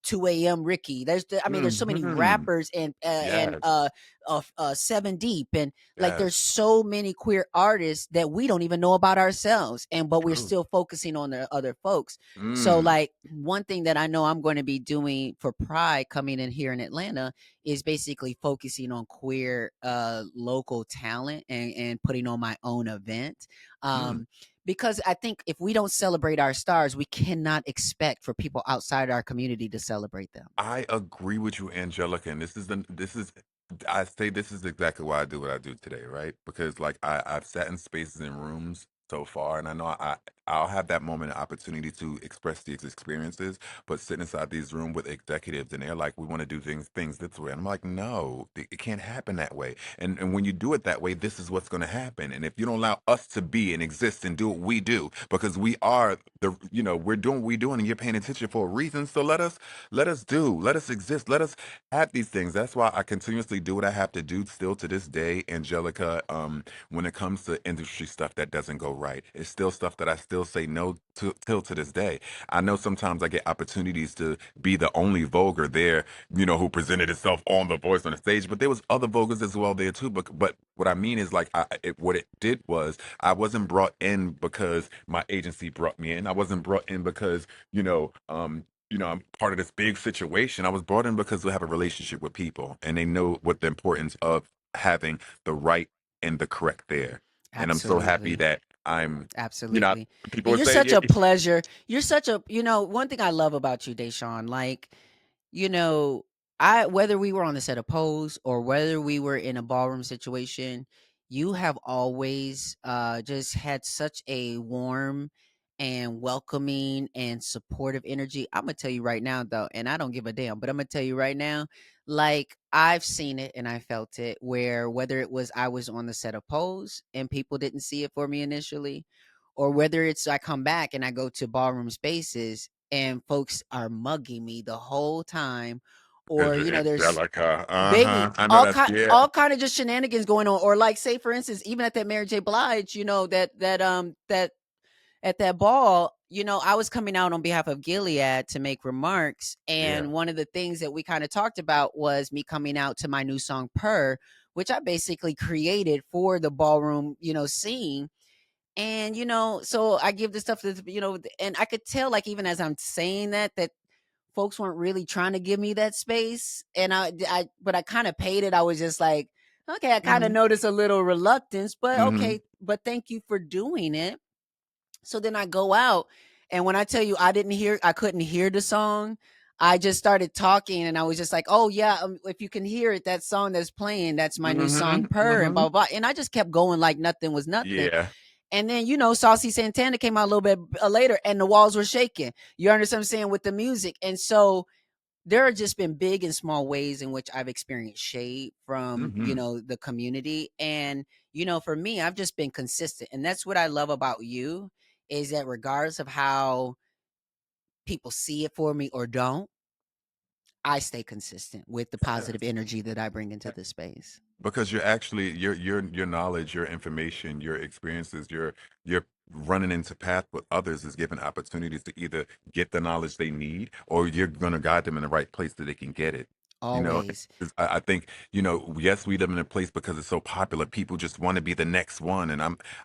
2 a.m. Ricky. There's so many Mhm. rappers and Yes. Seven Deep, and like there's Yes. so many queer artists that we don't even know about ourselves, and but we're True. still focusing on the other folks. So Mm. like one thing that I know I'm going to be doing for Pride coming in here in Atlanta is basically focusing on queer local talent and putting on my own event. Mm. Because I think if we don't celebrate our stars, we cannot expect for people outside our community to celebrate them. I agree with you, Angelica, and this is I say this is exactly why I do what I do today, right? Because like I've sat in spaces and rooms so far, and I know I'll have that moment and opportunity to express these experiences, but sitting inside these room with executives and they're like, we want to do things this way. And I'm like, no, it can't happen that way. And when you do it that way, this is what's gonna happen. And if you don't allow us to be and exist and do what we do, because we are we're doing what we doing and you're paying attention for a reason. So let us exist, let us have these things. That's why I continuously do what I have to do still to this day, Angelica. When it comes to industry stuff that doesn't go right, it's still stuff that I still say no to till to this day. I know sometimes I get opportunities to be the only vulgar there, who presented itself on The Voice on the stage, but there was other vulgars as well there too. But what I mean is like what it did was I wasn't brought in because my agency brought me in. I wasn't brought in because I'm part of this big situation. I was brought in because we have a relationship with people and they know what the importance of having the right and the correct there. And I'm so happy Absolutely. that I'm, you know, Absolutely. people And would you're say, such yeah, a pleasure. You're such a, one thing I love about you, Deshaun, like, you know, I whether we were on the set of Pose or whether we were in a ballroom situation, you have always just had such a warm and welcoming and supportive energy. I'm gonna tell you right now, though, and I don't give a damn, but I'm gonna tell you right now, like I've seen it and I felt it where whether it was I was on the set of Pose and people didn't see it for me initially, or whether it's I come back and I go to ballroom spaces and folks are mugging me the whole time, because or you're there's Angelica. baby I know that's, yeah. all kind of just shenanigans going on, or like say for instance even at that Mary J. Blige, that at that ball, I was coming out on behalf of Gilead to make remarks. Yeah. And one of the things that we kind of talked about was me coming out to my new song, Purr, which I basically created for the ballroom, scene. And, so I give this stuff to, and I could tell, like, even as I'm saying that folks weren't really trying to give me that space. And but I kind of paid it. I was just like, okay, I kind of Hmm. noticed a little reluctance, but Hmm. okay, but thank you for doing it. So then I go out, and when I tell you I couldn't hear the song. I just started talking, and I was just like, "Oh yeah, if you can hear it, that song that's playing, that's my new Hmm. song, Purr," and Hmm. blah blah blah. And I just kept going like nothing was nothing. Yeah. And then Saucy Santana came out a little bit later, and the walls were shaking. You understand what I'm saying with the music, and so there have just been big and small ways in which I've experienced shade from, Hmm. the community. And, for me, I've just been consistent. And that's what I love about you is that regardless of how people see it for me or don't, I stay consistent with the positive energy that I bring into the space. Because you're actually your knowledge, your information, your experiences, you're running into path with others is given opportunities to either get the knowledge they need or you're going to guide them in the right place so they can get it. You know, Always. I think, yes, we live in a place because it's so popular. People just want to be the next one. And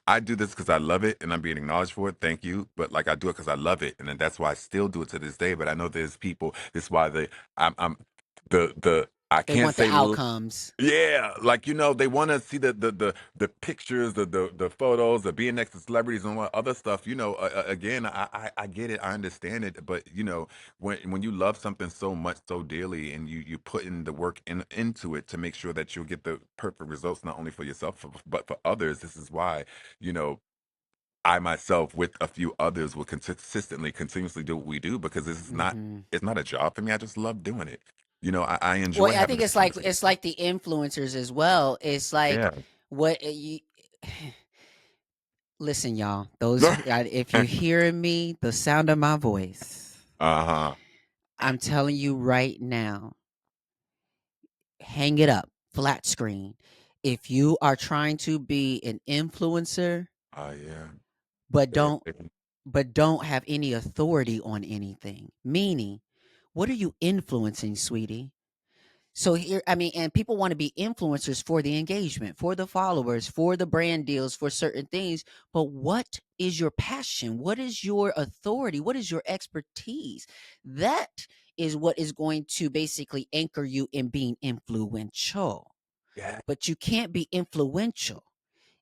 I do this because I love it and I'm being acknowledged for it. Thank you. But like I do it because I love it. And then that's why I still do it to this day. But I know there's people, this is why I'm I They can't want the say outcomes. yeah, like they want to see the pictures, the photos, the being next to celebrities and what other stuff. Again, I get it, I understand it, but when you love something so much, so dearly, and you put in the work into it to make sure that you'll get the perfect results, not only for yourself but for others. This is why you know I myself, with a few others, will continuously do what we do because this is not Hmm. it's not a job for me. I just love doing it. I Well, enjoy I having think this it's conversation. like the influencers as well. It's like Yeah. what you listen, y'all. If you hear me, the sound of my voice, Uh-huh. I'm telling you right now, hang it up, flat screen. If you are trying to be an influencer, Oh yeah. but They- don't they- but don't have any authority on anything, meaning, what are you influencing, sweetie? So here, I mean, and people want to be influencers for the engagement, for the followers, for the brand deals, for certain things. But what is your passion? What is your authority? What is your expertise? That is what is going to basically anchor you in being influential. Yeah. But you can't be influential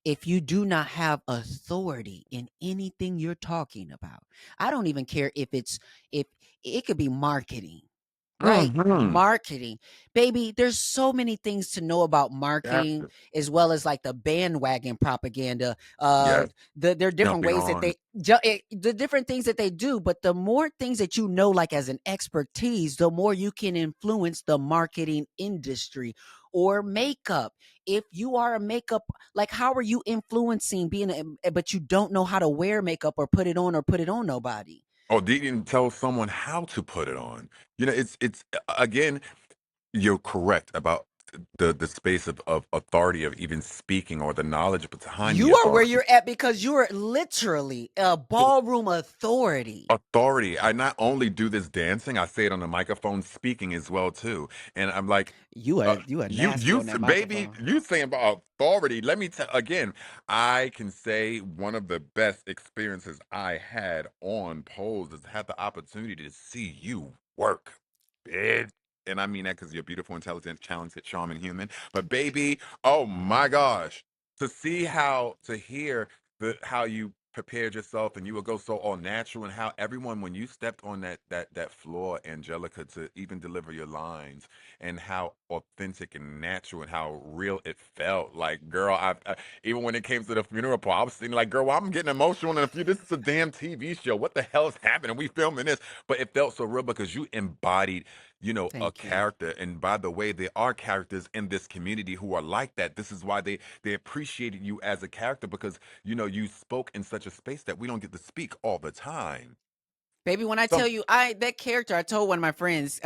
if you do not have authority in anything you're talking about. I don't even care if it could be marketing, right? Mm-hmm. Marketing. Baby, there's so many things to know about marketing, Yes. as well as like the bandwagon propaganda. Yes. There are different Jumping ways that on. the different things that they do, but the more things that you know, like as an expertise, the more you can influence the marketing industry or makeup. If you are a makeup, like how are you influencing but you don't know how to wear makeup or put it on nobody? Oh, they didn't tell someone how to put it on. It's again, you're correct about the space of authority of even speaking or the knowledge behind the You are where authority. you're at because you're literally a ballroom authority. Authority. I not only do this dancing, I say it on the microphone, speaking as well too. And I'm like, uh, You are you, nasty on that baby, microphone. you saying about authority? Let me tell again. I can say one of the best experiences I had on poles is had the opportunity to see you work, bitch. And I mean that because you're beautiful, intelligent, talented, charming human. But baby, oh my gosh, to see how to hear how you prepared yourself and you would go so all natural and how everyone when you stepped on that floor, Angelica, to even deliver your lines and how authentic and natural and how real it felt. Like, girl, I even when it came to the funeral part, I was thinking like, girl, well, I'm getting emotional and if you this is a damn TV show. What the hell is happening? We filming this. But it felt so real because you embodied, a Thank you. character. And by the way, there are characters in this community who are like that. This is why they appreciated you as a character because you spoke in such a space that we don't get to speak all the time. Baby, when I Some tell you, that character, I told one of my friends,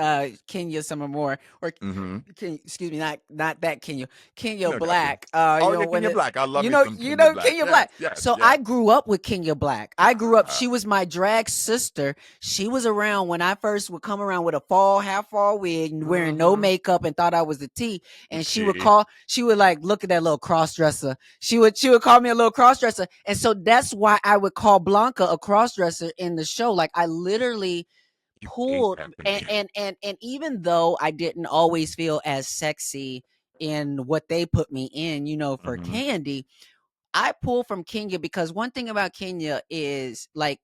Kenya Summer Moore, or hmm Excuse me, not that Kenya, Kenya no, got you. Black. Oh yeah, Kenya Black. I love me some You Kenya know Black. Kenya Yes, Black. yes, So I yes. grew up with Kenya Black. I grew up. Ah, She was my drag sister. She was around when I first would come around with a half fall wig, and wearing no mm-hmm. makeup, and thought I was the T. The And T. she would like look at that little cross dresser. She would call me a little cross dresser, and so that's why I would call Blanca a cross dresser in the show. Like I literally You ate pulled, that from and me. even though I didn't always feel as sexy in what they put me in, for Mm-hmm. Candy, I pulled from Kenya because one thing about Kenya is like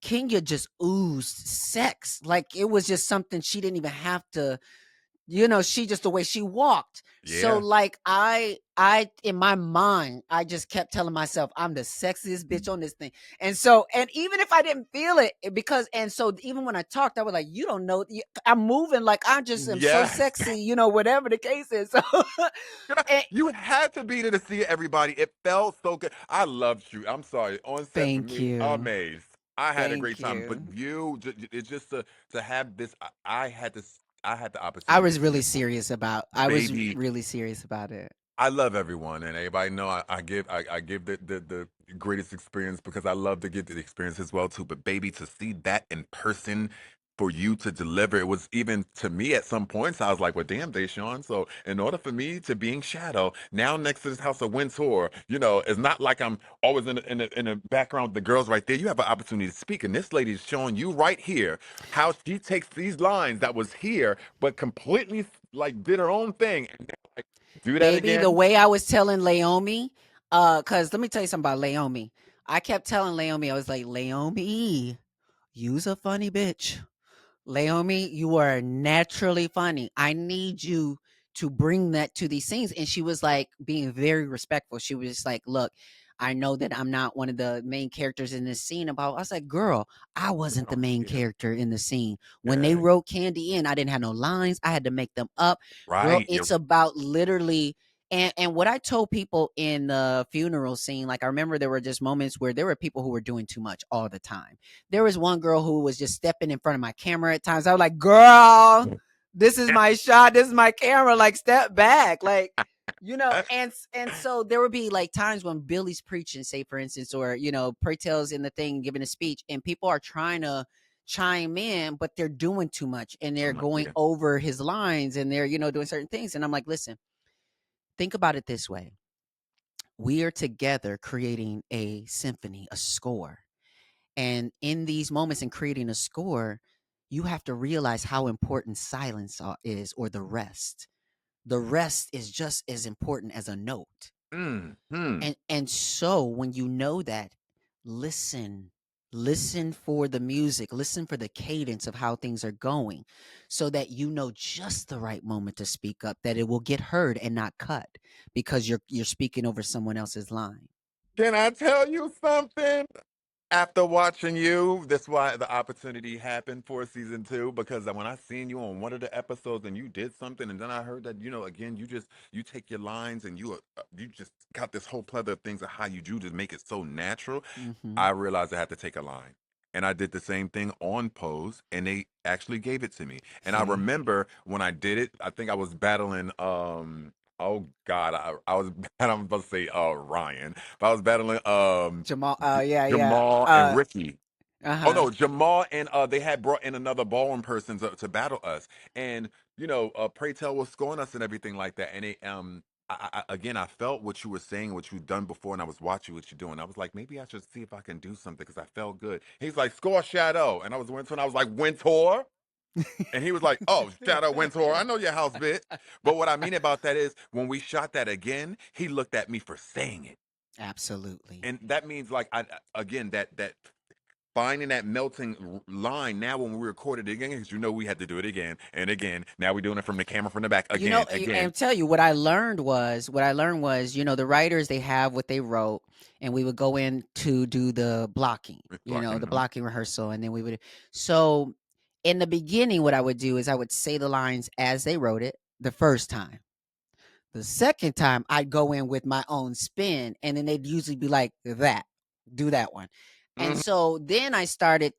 Kenya just oozed sex. Like it was just something she didn't even have to, she just the way she walked. So Yeah. like I in my mind, I just kept telling myself I'm the sexiest bitch on this thing. And even if I didn't feel it, and so even when I talked, I was like, you don't know, I'm moving like I just am so Yes. sexy, whatever the case is. So and You had to be there to see everybody. It felt so good. I loved you. I'm sorry. On set for thank me, you. amazed. I had a great Thank time. But you. it's just to have this. I had this. I had the I opportunity to was see really it, serious about I was baby. really serious about it. I love everyone, and everybody know I give the greatest experience because I love to get the experience as well too. But baby, to see that in person, for you to deliver, it was even to me at some points. I was like, "Well, damn, Deshaun." So in order for me to be in shadow now next to this house of Windsor, it's not like I'm always in the background. The girls right there. You have an opportunity to speak, and this lady's showing you right here how she takes these lines that was here, but completely like did her own thing. And like, do that Baby, the again. way I was telling Laomi, cause let me tell you something about Laomi. I kept telling Laomi, I was like, Laomi, you's a funny bitch. Laomi, you are naturally funny. I need you to bring that to these scenes. And she was like being very respectful. She was just like, look, I know that I'm not one of the main characters in this scene. I was like, girl, I wasn't the Oh, main yeah. character in the scene. When they Yeah. wrote Candy in, I didn't have no lines. I had to make them up. Girl, Right. it's about literally and what I told people in the funeral scene, like I remember there were just moments where there were people who were doing too much all the time. There was one girl who was just stepping in front of my camera at times. I was like, girl, This is my shot. This is my camera. Like, step back. Like, and so there would be like times when Billy's preaching, say for instance, or Pray Tell's in the thing giving a speech, and people are trying to chime in, but they're doing too much and Too they're much, going yeah. over his lines and they're doing certain things. And I'm like, listen, think about it this way: we are together creating a symphony, a score. And in these moments in creating a score, you have to realize how important silence is, or the rest. The rest is just as important as a note. Hmm. And so when you know that, listen. Listen for the music, listen for the cadence of how things are going, so that you know just the right moment to speak up, that it will get heard and not cut because you're speaking over someone else's line. Can I tell you something? After watching you, that's why the opportunity happened for season two. Because when I seen you on one of the episodes and you did something, and then I heard that again, you take your lines and you just got this whole plethora of things of how you do to make it so natural. Hmm. I realized I had to take a line. And I did the same thing on Pose, and they actually gave it to me. And I See, remember when I did it, I think I was battling oh God, I was I'm about to say Ryan, but I was battling Jamal. Yeah, yeah. Jamal and Ricky. Oh Uh-huh. no, Jamal and they had brought in another ballroom person to battle us, and Pray Tell was scoring us and everything like that. And again, I felt what you were saying, what you've done before, and I was watching what you're doing. I was like, maybe I should see if I can do something because I felt good. He's like, score Shadow, and I was Winter, and I was like, Winter. And he was like, "Oh, Shadow Winter, I know your house bit." But what I mean about that is, when we shot that again, he looked at me for saying it, Absolutely. and that means like again that finding that melting line. Now when we recorded it again, because we had to do it again and again. Now we're doing it from the camera from the back again, And again. tell you what I learned was, the writers, they have what they wrote, and we would go in to do the blocking, Blocking. the blocking rehearsal, and then we would. So in the beginning, what I would do is I would say the lines as they wrote it the first time. The second time, I'd go in with my own spin, and then they'd usually be like, that, do that one. And Mm-hmm. so then I started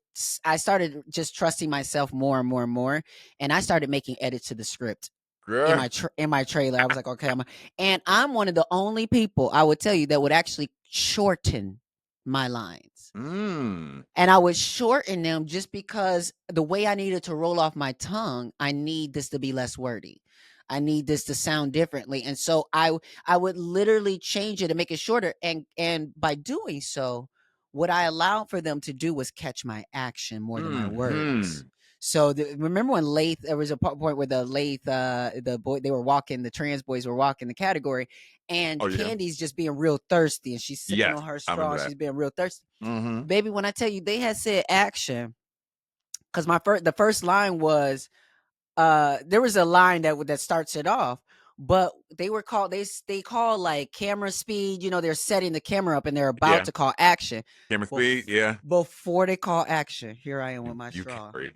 just trusting myself more and more and more, and I started making edits to the script in Girl. my trailer. I was like, okay, and I'm one of the only people, I would tell you, that would actually shorten my lines. Mm. And I would shorten them just because the way I needed to roll off my tongue, I need this to be less wordy. I need this to sound differently. And so I would literally change it and make it shorter. And by doing so, what I allowed for them to do was catch my action more than my words. Hmm. So remember when Lath, there was a point where the Lath, the boy, they were walking, the trans boys were walking the category, and Oh yeah. Candy's just being real thirsty, and she's sipping Yes, on her I straw, remember and that. she's being real thirsty. Mm-hmm. Baby, when I tell you they had said action, because the first line was, there was a line that starts it off, but they were called, they call like camera speed, they're setting the camera up and they're about Yeah. to call action. Camera speed. Yeah. Before they call action, here I am with my You straw. carried.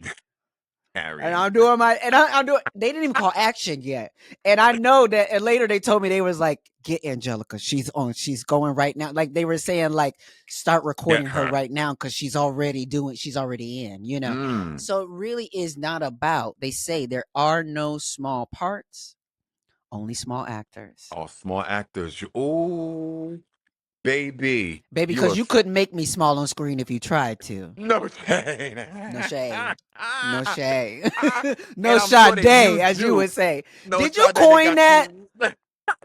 And Carrying. I'm doing I'm doing, they didn't even call action yet. And I know that, and later they told me, they was like, get Angelica. She's going right now. Like they were saying, like, start recording Get her her. right now because she's already in. Mm. So it really is not about, they say there are no small parts, only small actors. All small actors. Oh, baby. Baby, You because are you couldn't make me small on screen if you tried to. no shade. No shade. No shade. And No I'm sure Sade, they used as you you. would say. No Did you shade that they coin got that? you.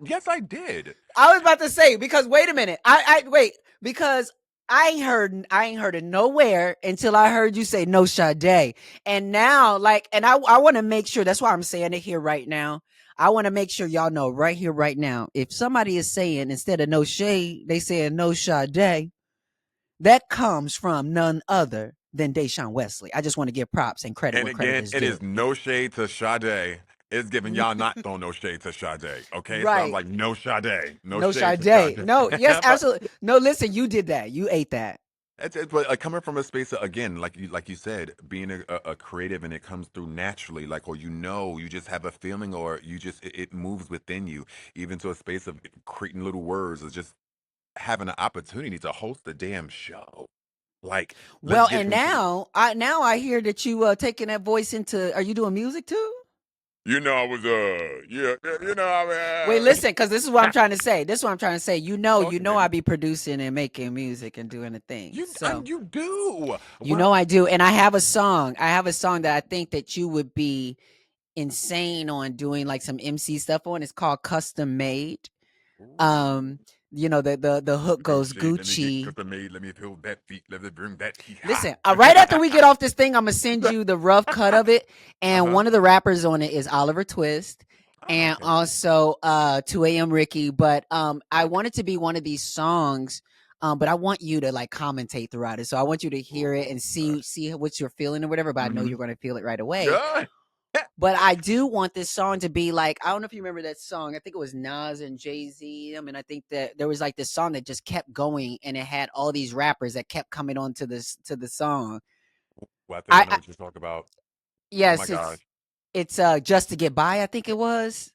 Yes, I did. I was about to say, because wait a minute. I wait, because I ain't heard it nowhere until I heard you say no Sade. And now, like, and I want to make sure, that's why I'm saying it here right now. I want to make sure y'all know right here, right now. If somebody is saying, instead of no shade, they saying no Sade, that comes from none other than Deshawn Wesley. I just want to give props and credit And where credit again, is it due. is no shade to Sade. It's giving y'all not throwing no shade to Sade. Okay, so I'm Right. like no Sade, no No shade to Sade. Sade. No, yes, But absolutely. No, listen, you did that. You ate that. it's but like coming from a space of, again, like you said, being a creative, and it comes through naturally, like, or you just have a feeling, or it moves within you, even to a space of creating little words, or just having an opportunity to host a damn show. Like, let's Well, get and into now I hear that you taking that voice into, are you doing music too? You know, I was yeah, you know, Wait, I mean, listen, because this is what I'm trying to say. This is what I'm trying to say. talk to I me. be producing and making music and doing the things. So You do you know well. I do, and I have a song. I have a song that I think that you would be insane on doing like some MC stuff on. It's called Custom Made. Ooh. Um, the hook goes Negotiate. Let me get Gucci. custom made. Let me feel that feet. Let me bring that heat. Ha. Listen, right after we get off this thing, I'm gonna send you the rough cut of it, Uh and huh. one of the rappers on it is Oliver Twist, Oh, and okay. also 2 a.m. Ricky. But I Okay. want it to be one of these songs. But I want you to like commentate throughout it. So I want you to hear it Ooh. and see what you're feeling or whatever. But I know Mm-hmm. you're going to feel it right away. Yeah. But I do want this song to be like, I don't know if you remember that song. I think it was Nas and Jay-Z. I mean, I think that there was like this song that just kept going and it had all these rappers that kept coming on to the song. Well, I think I know I what you're talking about. Oh my yes, gosh. it's Just to Get By, I think it was.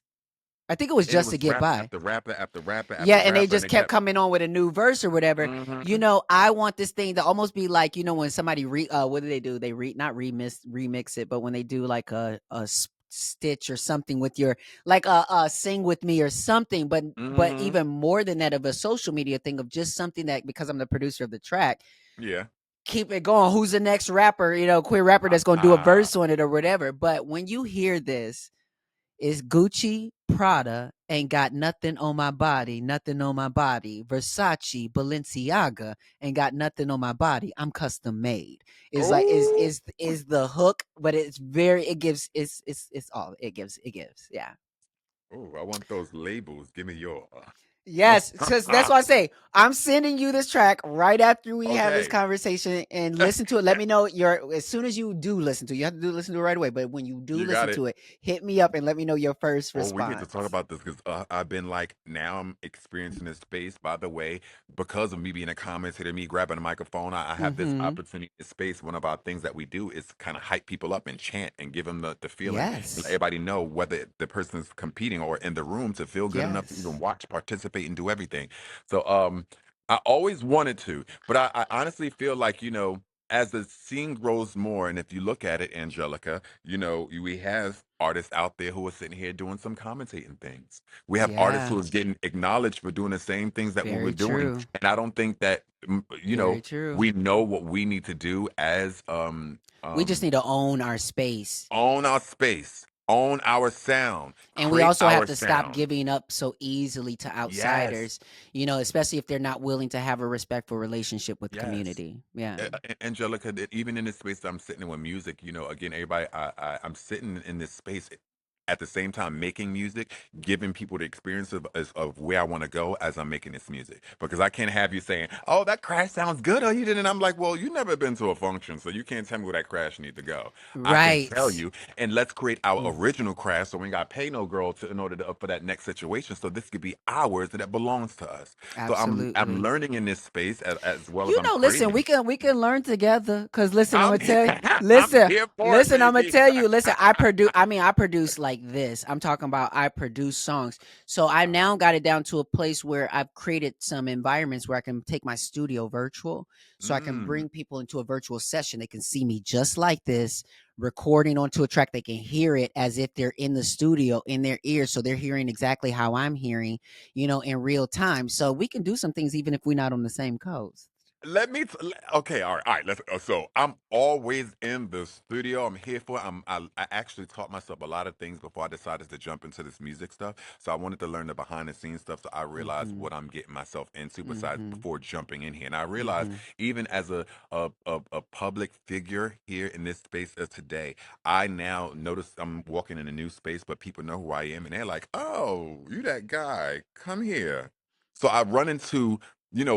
I think it was And it Just to was Get rapper By. after rapper after rapper Yeah, after and they rapper, and just they kept kept. coming on with a new verse or whatever. Mm-hmm. I want this thing to almost be like, when somebody what do they do? They not remix it, but when they do like stitch or something with your like sing with me or something, but Mm-hmm. even more than that of a social media thing of just something that because I'm the producer of the track, Yeah. keep it going. Who's the next rapper, queer rapper that's going to do a Ah. verse on it or whatever. But when you hear this, it's Gucci, Prada, ain't got nothing on my body, nothing on my body. Versace, Balenciaga, ain't got nothing on my body. I'm custom made. Is like Oh. is the hook, but it's very it gives it's all it gives. Yeah. Oh, I want those labels. Give me your. Yes, because that's why I say I'm sending you this track right after we have this Okay. conversation and listen to it. Let me know your as soon as you do listen to it. You have to listen to it right away. But when you do You listen got it. to it, hit me up and let me know your first Oh, we need to talk response. about this because I've been like, now I'm experiencing this space, by the way, because of me being a commentator, me grabbing a microphone. I have this Mm-hmm. opportunity in space. One of our things that we do is kind of hype people up and chant and give them the feeling and let Yes. everybody know whether the person's competing or in the room to feel good enough to even Yes. watch, participate, and do everything. So, I always wanted to, but I honestly feel like, as the scene grows more, and if you look at it, Angelica, we have artists out there who are sitting here doing some commentating things. We have artists who Yeah. are getting acknowledged for doing the same things that we were Very doing. true. And I don't think that, Very true. we know what we need to do as We just need to own our space. own our space, own our sound, And we create also have our to stop sound. giving up so easily to Yes, outsiders, especially if they're not willing to have a respectful relationship with the yes. community. Yeah. Angelica, that even in this space that I'm sitting in with music, again, everybody, I'm sitting in this space at the same time making music, giving people the experience of where I want to go as I'm making this music. Because I can't have you saying, "Oh, that crash sounds good," or you didn't. I'm like, "Well, you never been to a function, so you can't tell me where that crash need to go." I can tell Right. you, and let's create our Mm, original crash, so we ain't got to pay no girl in order for that next situation. So this could be ours that belongs to us. So I'm absolutely. learning in this space as well as I'm Listen, creating. we can learn together. Cause listen, I'm I'm gonna tell you, I'm listen, here for it, I'm gonna baby. tell you, listen, I produce like this. I'm talking about I produce songs. So I Uh-huh. now got it down to a place where I've created some environments where I can take my studio virtual. So I can Mm. bring people into a virtual session. They can see me just like this, recording onto a track. They can hear it as if they're in the studio in their ears. So they're hearing exactly how I'm hearing, in real time. So we can do some things even if we're not on the same coast. Okay, all right. Let's. So I'm always in the studio. I'm here for it. I actually taught myself a lot of things before I decided to jump into this music stuff. So I wanted to learn the behind the scenes stuff, so I realized Mhm. what I'm getting myself into. Besides, Mhm. before jumping in here, and I realized Mhm. even as a public figure here in this space of today, I now notice I'm walking in a new space, but people know who I am, and they're like, "Oh, you that guy? Come here." So I run into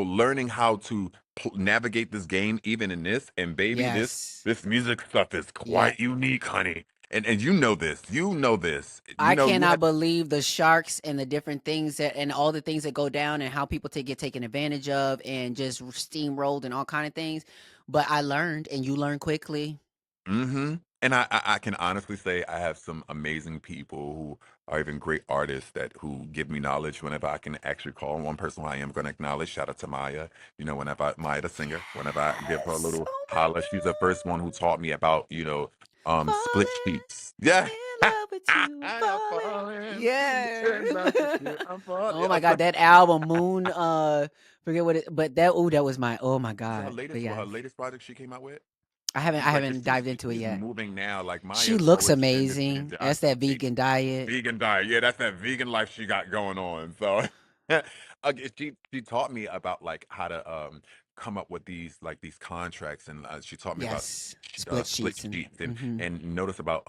learning how to navigate this game even in this, and baby, this Yes. this music stuff is Yeah. quite unique, honey. And you know this, I you cannot have. believe the sharks and the different things that and all the things that go down and how people get taken advantage of and just steamrolled and all kind of things. But I learned and you learn quickly. Mm-hmm. And I can honestly say I have some amazing people who are even great artists that who give me knowledge whenever I can actually call on one person who I am going to acknowledge. Shout out to Maya. Whenever Maya the singer, whenever I give her a Yes. little Oh my holler, she's the first one who taught me about split God. sheets. Yeah. with you, I'm I'm falling. falling Yeah. in love with you. I'm falling. Oh my god, Yeah. that album, Moon, forget what it but that oh, that was my oh my Is her god. But latest her yes. latest project she came out with? I She's like haven't dived into it she's yet. moving now. Like She Maya's looks always been this amazing. That's that vegan diet. vegan diet. Yeah, that's that vegan life she got going on. So she taught me about like how to come up with these contracts, and she taught me about Yes. Split split sheets and sheets, mhm. and notice about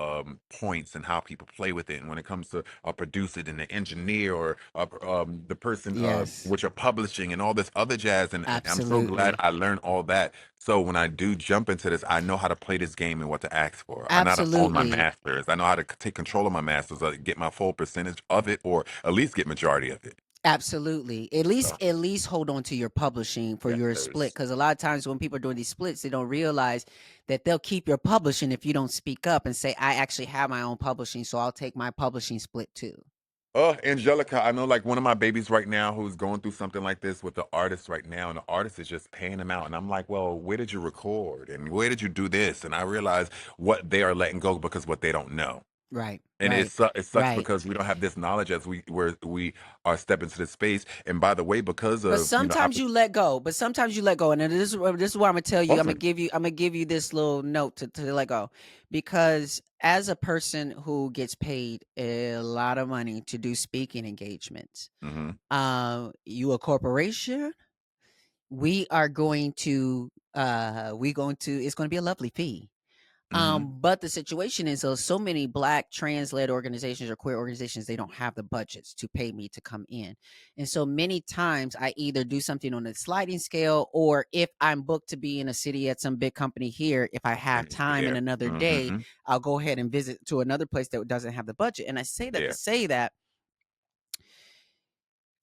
points and how people play with it. And when it comes to a producer and the engineer or the person Yes. which are publishing and all this other jazz, and I'm so glad Absolutely. I learned all that. So when I do jump into this, I know how to play this game and what to ask for. I know how to own my Absolutely. masters. I know how to take control of my masters, get my full percentage of it, or at least get majority of it. Absolutely. So At least hold on to your publishing for yes, your split there's because a lot of times when people are doing these splits, they don't realize that they'll keep your publishing if you don't speak up and say, I actually have my own publishing, so I'll take my publishing split too. oh, Angelica, I know like one of my babies right now who's going through something like this with the artist right now, and the artist is just paying them out. And I'm like, well, where did you record? And where did you do this? And I realize what they are letting go because what they don't know. Right, And right, it sucks right. because we don't have this knowledge as we are stepping into this space. And by the way, because But of sometimes you let go. But sometimes you let go, and then this is what I'm gonna tell you. awesome. I'm gonna give you this little note to let go, because as a person who gets paid a lot of money to do speaking engagements, Hmm. you a corporation, we are going to it's going to be a lovely fee. Hmm. But the situation is, so many Black trans-led organizations or queer organizations, they don't have the budgets to pay me to come in. And so many times I either do something on a sliding scale, or if I'm booked to be in a city at some big company here, if I have And time in yeah. another day, Hmm. I'll go ahead and visit to another place that doesn't have the budget. And I say that to Yeah. say that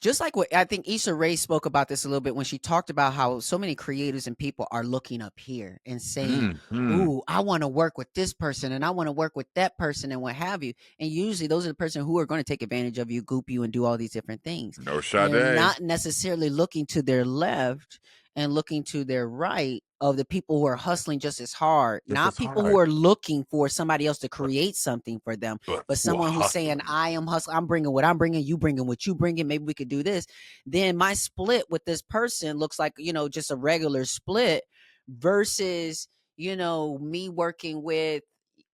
just like what I think Issa Rae spoke about this a little bit when she talked about how so many creators and people are looking up here and saying, Hmm. "Ooh, I want to work with this person and I want to work with that person and what have you." And usually those are the person who are going to take advantage of you, goop you, and do all these different things. No And they're Sade. not necessarily looking to their left and looking to their right of the people who are hustling just as hard, This not is people who hard, are looking for somebody else to but create something for them, but but who are someone who's saying, hustling. I am hustling, I'm bringing what I'm bringing, you bringing what you bringing, maybe we could do this. Then my split with this person looks like, just a regular split versus, me working with,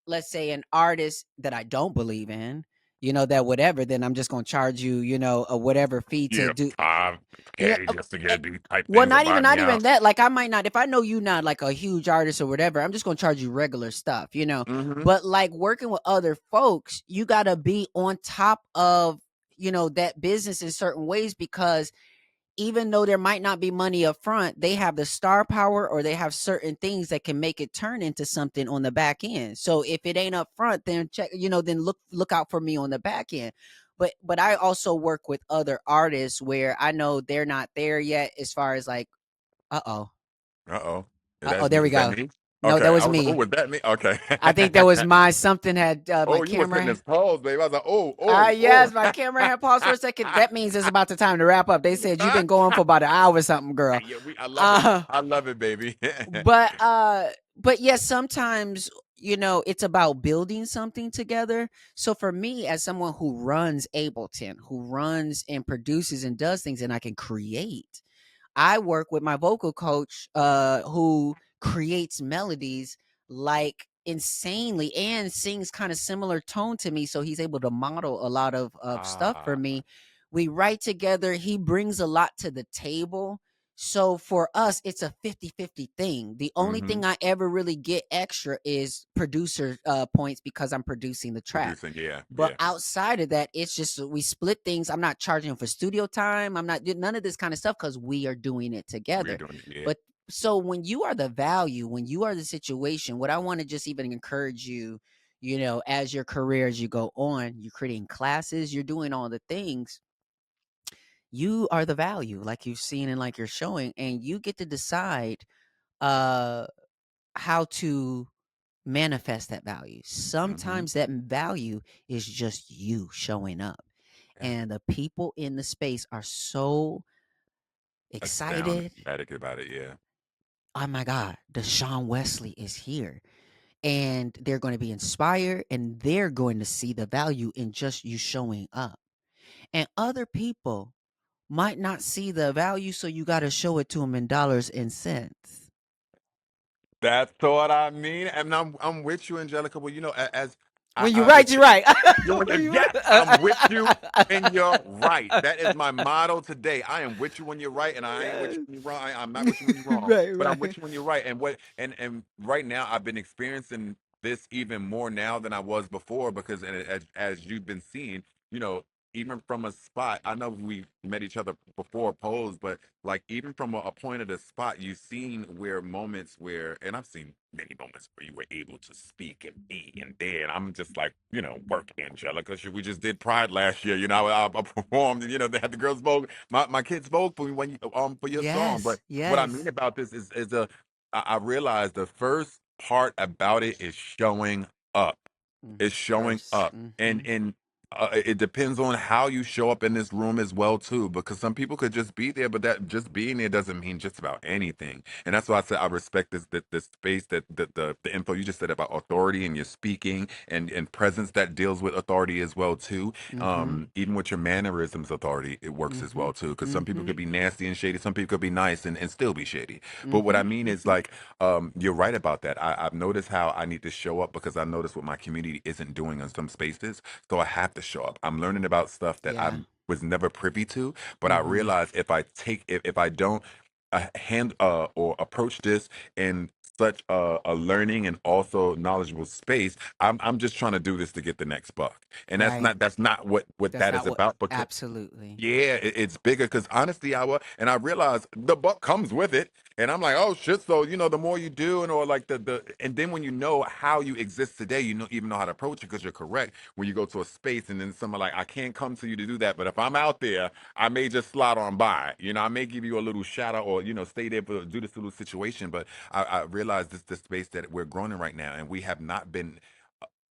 let's say, an artist that I don't believe in, that whatever, then I'm just going to charge you, a whatever fee to Yeah, do. Yeah. 5K just to get these type Well, things not even about not me even out. that. Like I might not, if I know you not like a huge artist or whatever, I'm just gonna charge you regular stuff. Hmm. But like working with other folks, you gotta be on top of, that business in certain ways, because even though there might not be money up front, they have the star power or they have certain things that can make it turn into something on the back end. So if it ain't up front, then check, then look out for me on the back end. But I also work with other artists where I know they're not there yet as far as like, uh-oh. Uh-oh. Uh-oh, That's there me. we Is that go. me? No, Okay. that I was was like, oh, me. was that me? Okay. I think that was my something had my Oh, you was hitting camera. his toes, baby. I was like, oh, oh, oh. Yes, my camera had paused for a second. That means it's about the time to wrap up. They said you've been going for about an hour or something, girl. Yeah, I love it. Uh I love it, baby. but yes, sometimes it's about building something together. So for me, as someone who runs Ableton, who runs and produces and does things, and I can create, I work with my vocal coach who creates melodies like insanely and sings kind of similar tone to me. So he's able to model a lot of stuff for Ah. me. We write together. He brings a lot to the table. So for us, it's a 50-50 thing. The only Mm-hmm. thing I ever really get extra is producer points because I'm producing the track. Producing, yeah, But yeah. outside of that, it's just we split things. I'm not charging for studio time. I'm not doing none of this kind of stuff because we are doing it We're together. doing it, yeah. But so when you are the value, when you are the situation, what I want to just even encourage you, as your career, as you go on, you're creating classes, you're doing all the things. You are the value, like you've seen and like you're showing, and you get to decide uh how to manifest that value. Mm-hmm. Sometimes that value is just you showing up. Yeah. And the people in the space are so Astounded, excited. ecstatic about it, yeah. Oh my God, Deshawn Wesley is here. and they're going to be inspired, and they're going to see the value in just you showing up. And other people might not see the value, so you got to show it to them in dollars and cents. That's what I mean, and I'm with you, Angelica. Well, as When you're I right, you're right. When you yes, I'm with you when you're right. right. That is my motto today. I am with you when you're right, and I ain't with you Yes. when you're wrong. I'm not with you when you're wrong, Right, but I'm right. with you when you're right. And right now, I've been experiencing this even more now than I was before because as you've been seeing, you know. Even from a spot, I know we met each other before pose, but like even from a point of the spot, you've seen where moments where, and I've seen many moments where you were able to speak and be and there, and I'm just like, work, Angelica. We just did Pride last year, I performed, and they had the girls vote, my kids vote for me when for your song. But Yes, what I mean yes. about this is I realized the first part about it is showing up. It's showing First. up, and it depends on how you show up in this room as well too, because some people could just be there, but that just being there doesn't mean just about anything. And that's why I said I respect this space, that the info you just said about authority and your speaking and presence that deals with authority as well too. Mm-hmm. Even with your mannerisms, authority, it works as Mm-hmm. well too, because some people Mm-hmm. could be nasty and shady, some people could be nice and still be shady. But what I Mm-hmm. mean is like, you're right about that. I've noticed how I need to show up because I noticed what my community isn't doing in some spaces, so I have to show up. I'm learning about stuff that I Yeah. was never privy to, but I Mm-hmm. realize if I don't hand or approach this in such a learning and also knowledgeable space, I'm just trying to do this to get the next buck, and Right. that's not what That's that is not what about. Because absolutely. yeah, it's bigger because honestly, and I realize the buck comes with it, and I'm like, oh shit. So the more you do, and or like and then when you know how you exist today, even know how to approach it because you're correct. When you go to a space and then someone like, I can't come to you to do that, but if I'm out there, I may just slide on by. I may give you a little shout out or stay there for do this little situation. But I realize this space that we're growing in right now, and we have not been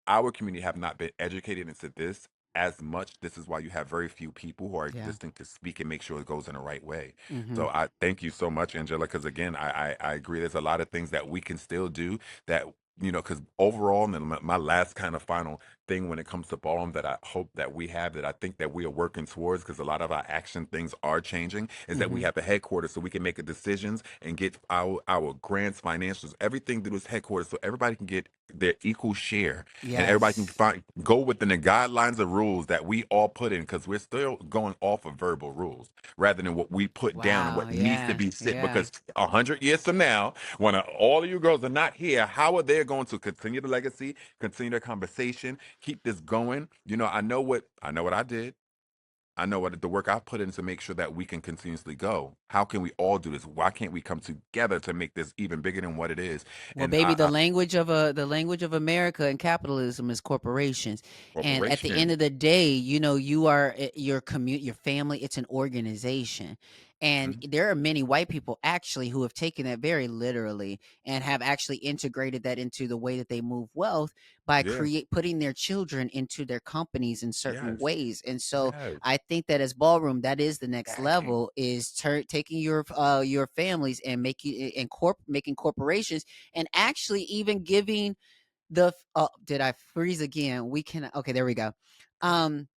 our community have not been educated into this as much. This is why you have very few people who are Yeah. existing to speak and make sure it goes in the right way. Mm-hmm. So I thank you so much, Angela, because again, I agree. There's a lot of things that we can still do that, because overall, and then my last kind of final thing when it comes to ballroom that I hope that we have, that I think that we are working towards, because a lot of our action things are changing, is that we Mm-hmm. have the headquarters so we can make a decisions and get our grants, financials, everything through this headquarters so everybody can get their equal share, and everybody can Yes. go within the guidelines of rules that we all put in, because we're still going off of verbal rules rather than what we put down and Wow. what needs to Yeah. be set. Yeah. Because 100 years from now, when all of you girls are not here, how are they going to continue the legacy, continue the conversation, keep this going? I know what I did. I know what the work I put in to make sure that we can continuously go. How can we all do this? Why can't we come together to make this even bigger than what it is? Well, And baby, the language of America and capitalism is corporations. And at the end corporation. of the day, you are your family, it's an organization. And Mhm. there are many white people actually who have taken that very literally and have actually integrated that into the way that they move wealth by Yeah. putting their children into their companies in certain Yes. ways. And so Yes. I think that as ballroom, that is the next Backing. level, is taking your families and making corporations, and actually even giving did I freeze again? We can Okay, there we go. Um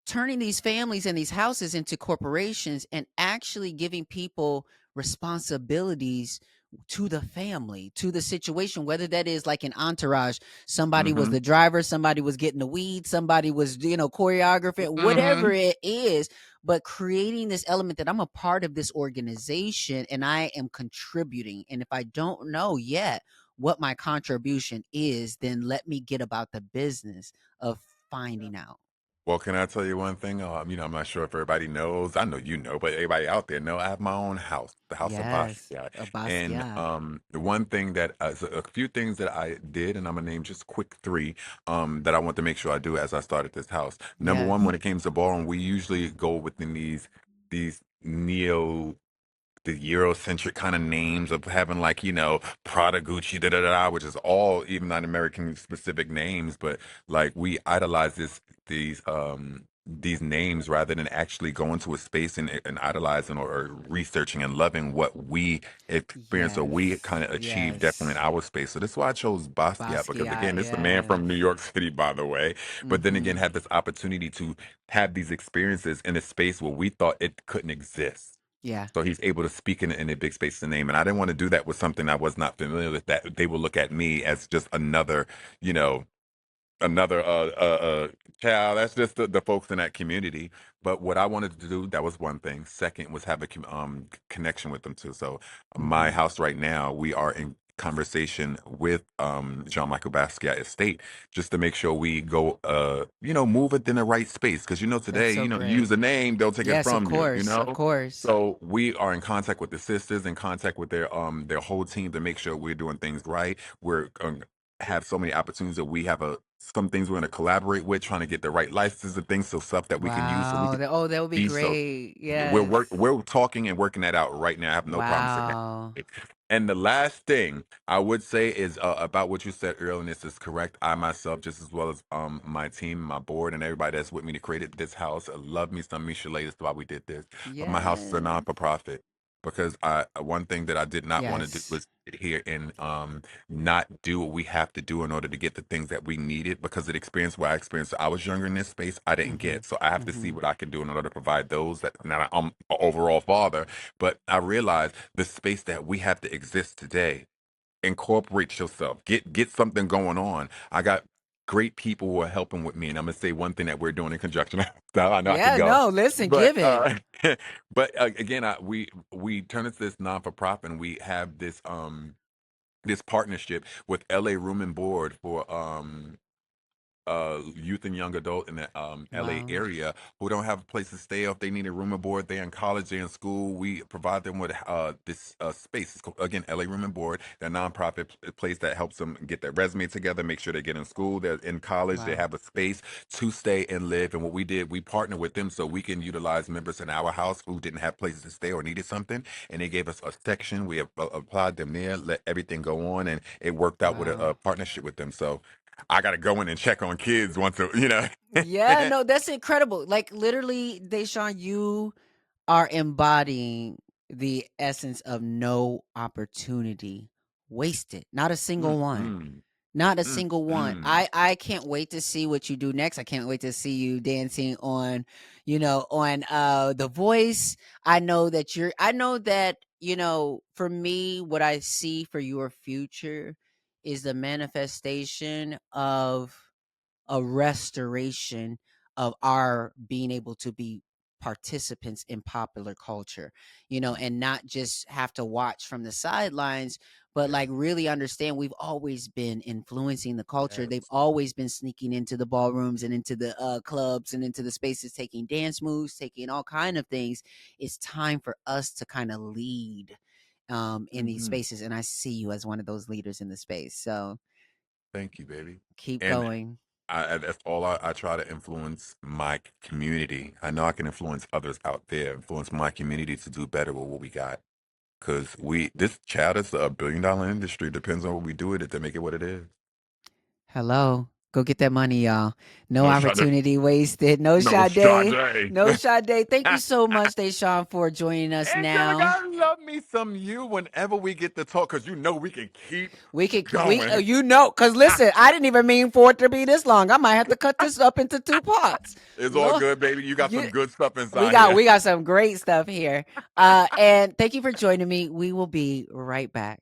Turning these families and these houses into corporations and actually giving people responsibilities to the family, to the situation, whether that is like an entourage. Somebody was Mm-hmm. the driver, somebody was getting the weed, somebody was, choreography, whatever Mm-hmm. it is, but creating this element that I'm a part of this organization and I am contributing. And if I don't know yet what my contribution is, then let me get about the business of finding out. Well, can I tell you one thing? I'm not sure if everybody knows. I know you know, but everybody out there know I have my own house, the house of Yes, Basquiat. a And Basquiat. the one thing that so a few things that I did, and I'm gonna name just quick three that I want to make sure I do as I started this house. Number one, Yes. when it came to ballroom, we usually go within these neo the Eurocentric kind of names of having like, Prada, Gucci, da da da, which is all even not American specific names, but like we idolize these these names rather than actually going to a space and idolizing or researching and loving what we experience or we Yes. kind of achieve definitely in Yes. our space. So that's why I chose Basquiat, because Basquiat, again, this is a man from New yes. York City, by the way, but then again, Mhm. had this opportunity to have these experiences in a space where we thought it couldn't exist. Yeah. So he's able to speak in a big space to name. And I didn't want to do that with something I was not familiar with, that they will look at me as just another, you know, another child. That's just the folks in that community. But what I wanted to do, that was one thing. Second was have a connection with them too. So my Mhm. house right now, we are in conversation with Jean Michael Basquiat Estate, just to make sure we go move it in the right space, because That's today, so you use great. a name, they'll take it Yes, of from you, course. Of course. so we are in contact with the sisters, in contact with their whole team, to make sure we're doing things right. We're have so many opportunities that we have some things we're going to collaborate with, trying to get the right licenses and things, so stuff that we can use, so we Wow. can That would be be so. great. Yes. We're talking and working that out right now. I have no problem saying Wow. that. And the last thing I would say is about what you said earlier, and this is correct. I myself, just as well as my team, my board, and everybody that's with me to create this house, love me some Michelet. That's why we did this. But my house is a Yes. non for profit, because I one thing that I did not want to do Yes. was sit here and not do what we have to do in order to get the things that we needed, because it experienced what I experienced. I was younger in this space, I didn't Mhm. get, so I have to see Mhm. what I can do in order to provide those that. Now I'm an overall father, but I realized the space that we have to exist today. Incorporate yourself. Get something going on. I got great people who are helping with me, and I'm gonna say one thing that we're doing in conjunction. Now I know I could Yeah, go, no, listen, but give it. again, we turn it to this non for profit, and we have this partnership with LA Room and Board for youth and young adult in the LA Wow. area who don't have a place to stay. If they need a room and board, they're in college, they're in school, we provide them with this space. It's called, again, LA Room and Board. They're a nonprofit place that helps them get their resume together, make sure they get in school, they're in college, they Wow. have a space to stay and live. And what we did, we partnered with them so we can utilize members in our house who didn't have places to stay or needed something, and they gave us a section. We have applied them there, let everything go on, and it worked out with Wow. a partnership with them. So I gotta go in and check on kids once a. Yeah, no, that's incredible. Like literally, Deshaun, you are embodying the essence of no opportunity wasted. Not a single one. Mm-mm, Not a single one. mm-mm. I can't wait to see what you do next. I can't wait to see you dancing on, on The Voice. I know that, for me, what I see for your future is the manifestation of a restoration of our being able to be participants in popular culture, and not just have to watch from the sidelines, but Yes, like really understand we've always been influencing the culture. They've yes. always been sneaking into the ballrooms and into the clubs and into the spaces, taking dance moves, taking all kind of things. It's time for us to kind of lead in these Hmm. spaces, and I see you as one of those leaders in the space. So Thank you, baby. keep And going. that's all I try to influence my community. I know I can influence others out there, influence my community to do better with what we got. Cause this child is a $1 billion industry. Depends on what we do with it to make it what it is. Hello. Go get that money, y'all. No No shot. opportunity wasted. No No Sade. Sade. No Sade. Thank you so much, Deshaun, for joining us Angelica, now. I love me some you whenever we get to talk, because we can keep We going. cause listen, I didn't even mean for it to be this long. I might have to cut this up into two parts. It's all Lord, good, baby. You got you, some good stuff we inside got here. we got some great stuff here. And thank you for joining me. We will be right back.